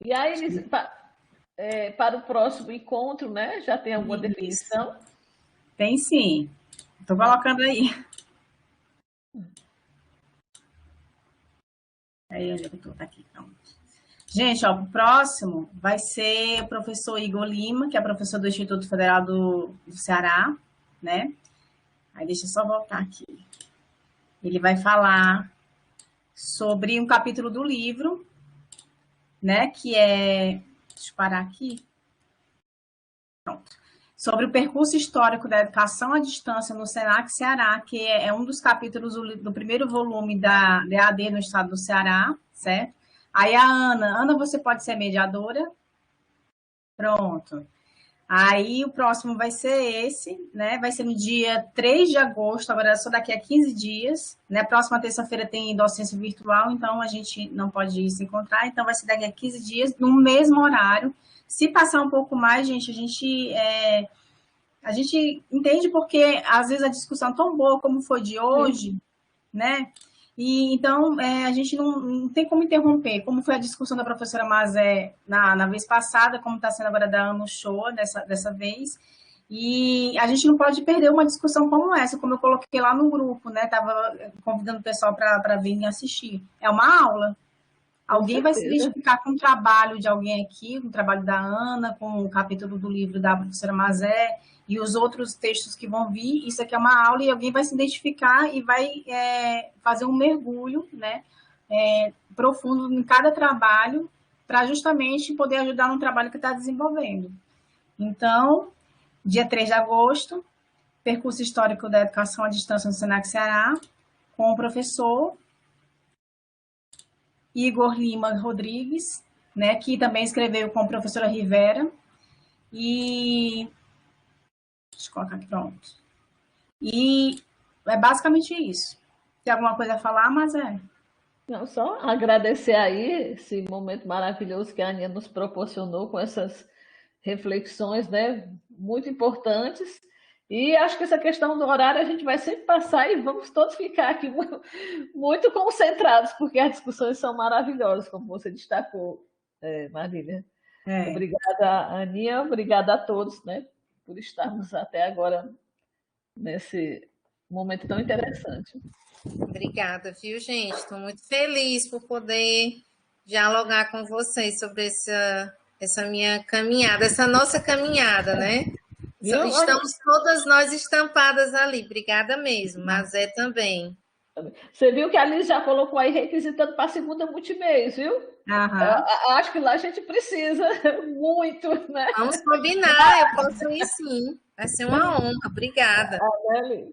E aí, para o próximo encontro, né? Já tem alguma definição? Tem sim. Estou colocando aí. Aí, onde eu estou? Tá aqui, pronto. Gente, ó, o próximo vai ser o professor Igor Lima, que é professor do Instituto Federal do Ceará, né? Aí deixa eu só voltar aqui. Ele vai falar sobre um capítulo do livro, né? Que é... Deixa eu parar aqui. Pronto. Sobre o percurso histórico da educação à distância no Senac Ceará, que é um dos capítulos do primeiro volume da EAD no estado do Ceará, certo? Aí a Ana, você pode ser mediadora? Pronto. Aí o próximo vai ser esse, né? Vai ser no dia 3 de agosto, agora é só daqui a 15 dias, né? Próxima terça-feira tem docência virtual, então a gente não pode se encontrar, então vai ser daqui a 15 dias, no mesmo horário. Se passar um pouco mais, gente, a gente entende porque às vezes a discussão é tão boa como foi de hoje, né? E então a gente não tem como interromper, como foi a discussão da professora Mazé na vez passada, como está sendo agora da Ano Show dessa vez. E a gente não pode perder uma discussão como essa, como eu coloquei lá no grupo, né? Estava convidando o pessoal para vir assistir. É uma aula. Alguém vai se identificar com o trabalho de alguém aqui, com o trabalho da Ana, com o capítulo do livro da professora Mazé e os outros textos que vão vir. Isso aqui é uma aula e alguém vai se identificar e vai fazer um mergulho, né, profundo em cada trabalho para justamente poder ajudar no trabalho que está desenvolvendo. Então, dia 3 de agosto, percurso histórico da educação à distância no Senac Ceará, com o professor Igor Lima Rodrigues, né, que também escreveu com a professora Rivera. E... Deixa eu colocar aqui, pronto. E é basicamente isso. Tem alguma coisa a falar, mas Não, só agradecer aí esse momento maravilhoso que a Aninha nos proporcionou com essas reflexões, né, muito importantes. E acho que essa questão do horário a gente vai sempre passar e vamos todos ficar aqui muito concentrados, porque as discussões são maravilhosas, como você destacou, Marília. Obrigada, Aninha, obrigada a todos, né, por estarmos até agora nesse momento tão interessante. Obrigada, viu, gente? Estou muito feliz por poder dialogar com vocês sobre essa minha caminhada, essa nossa caminhada, né? Estamos todas nós estampadas ali. Obrigada mesmo, mas também. Você viu que a Liz já colocou aí requisitando para a segunda multimês, viu? Acho que lá a gente precisa muito, né? Vamos combinar, eu posso ir sim. Vai ser uma honra. Obrigada. Liz?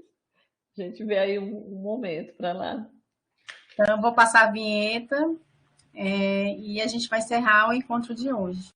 A gente vê aí um momento para lá. Então, eu vou passar a vinheta e a gente vai encerrar o encontro de hoje.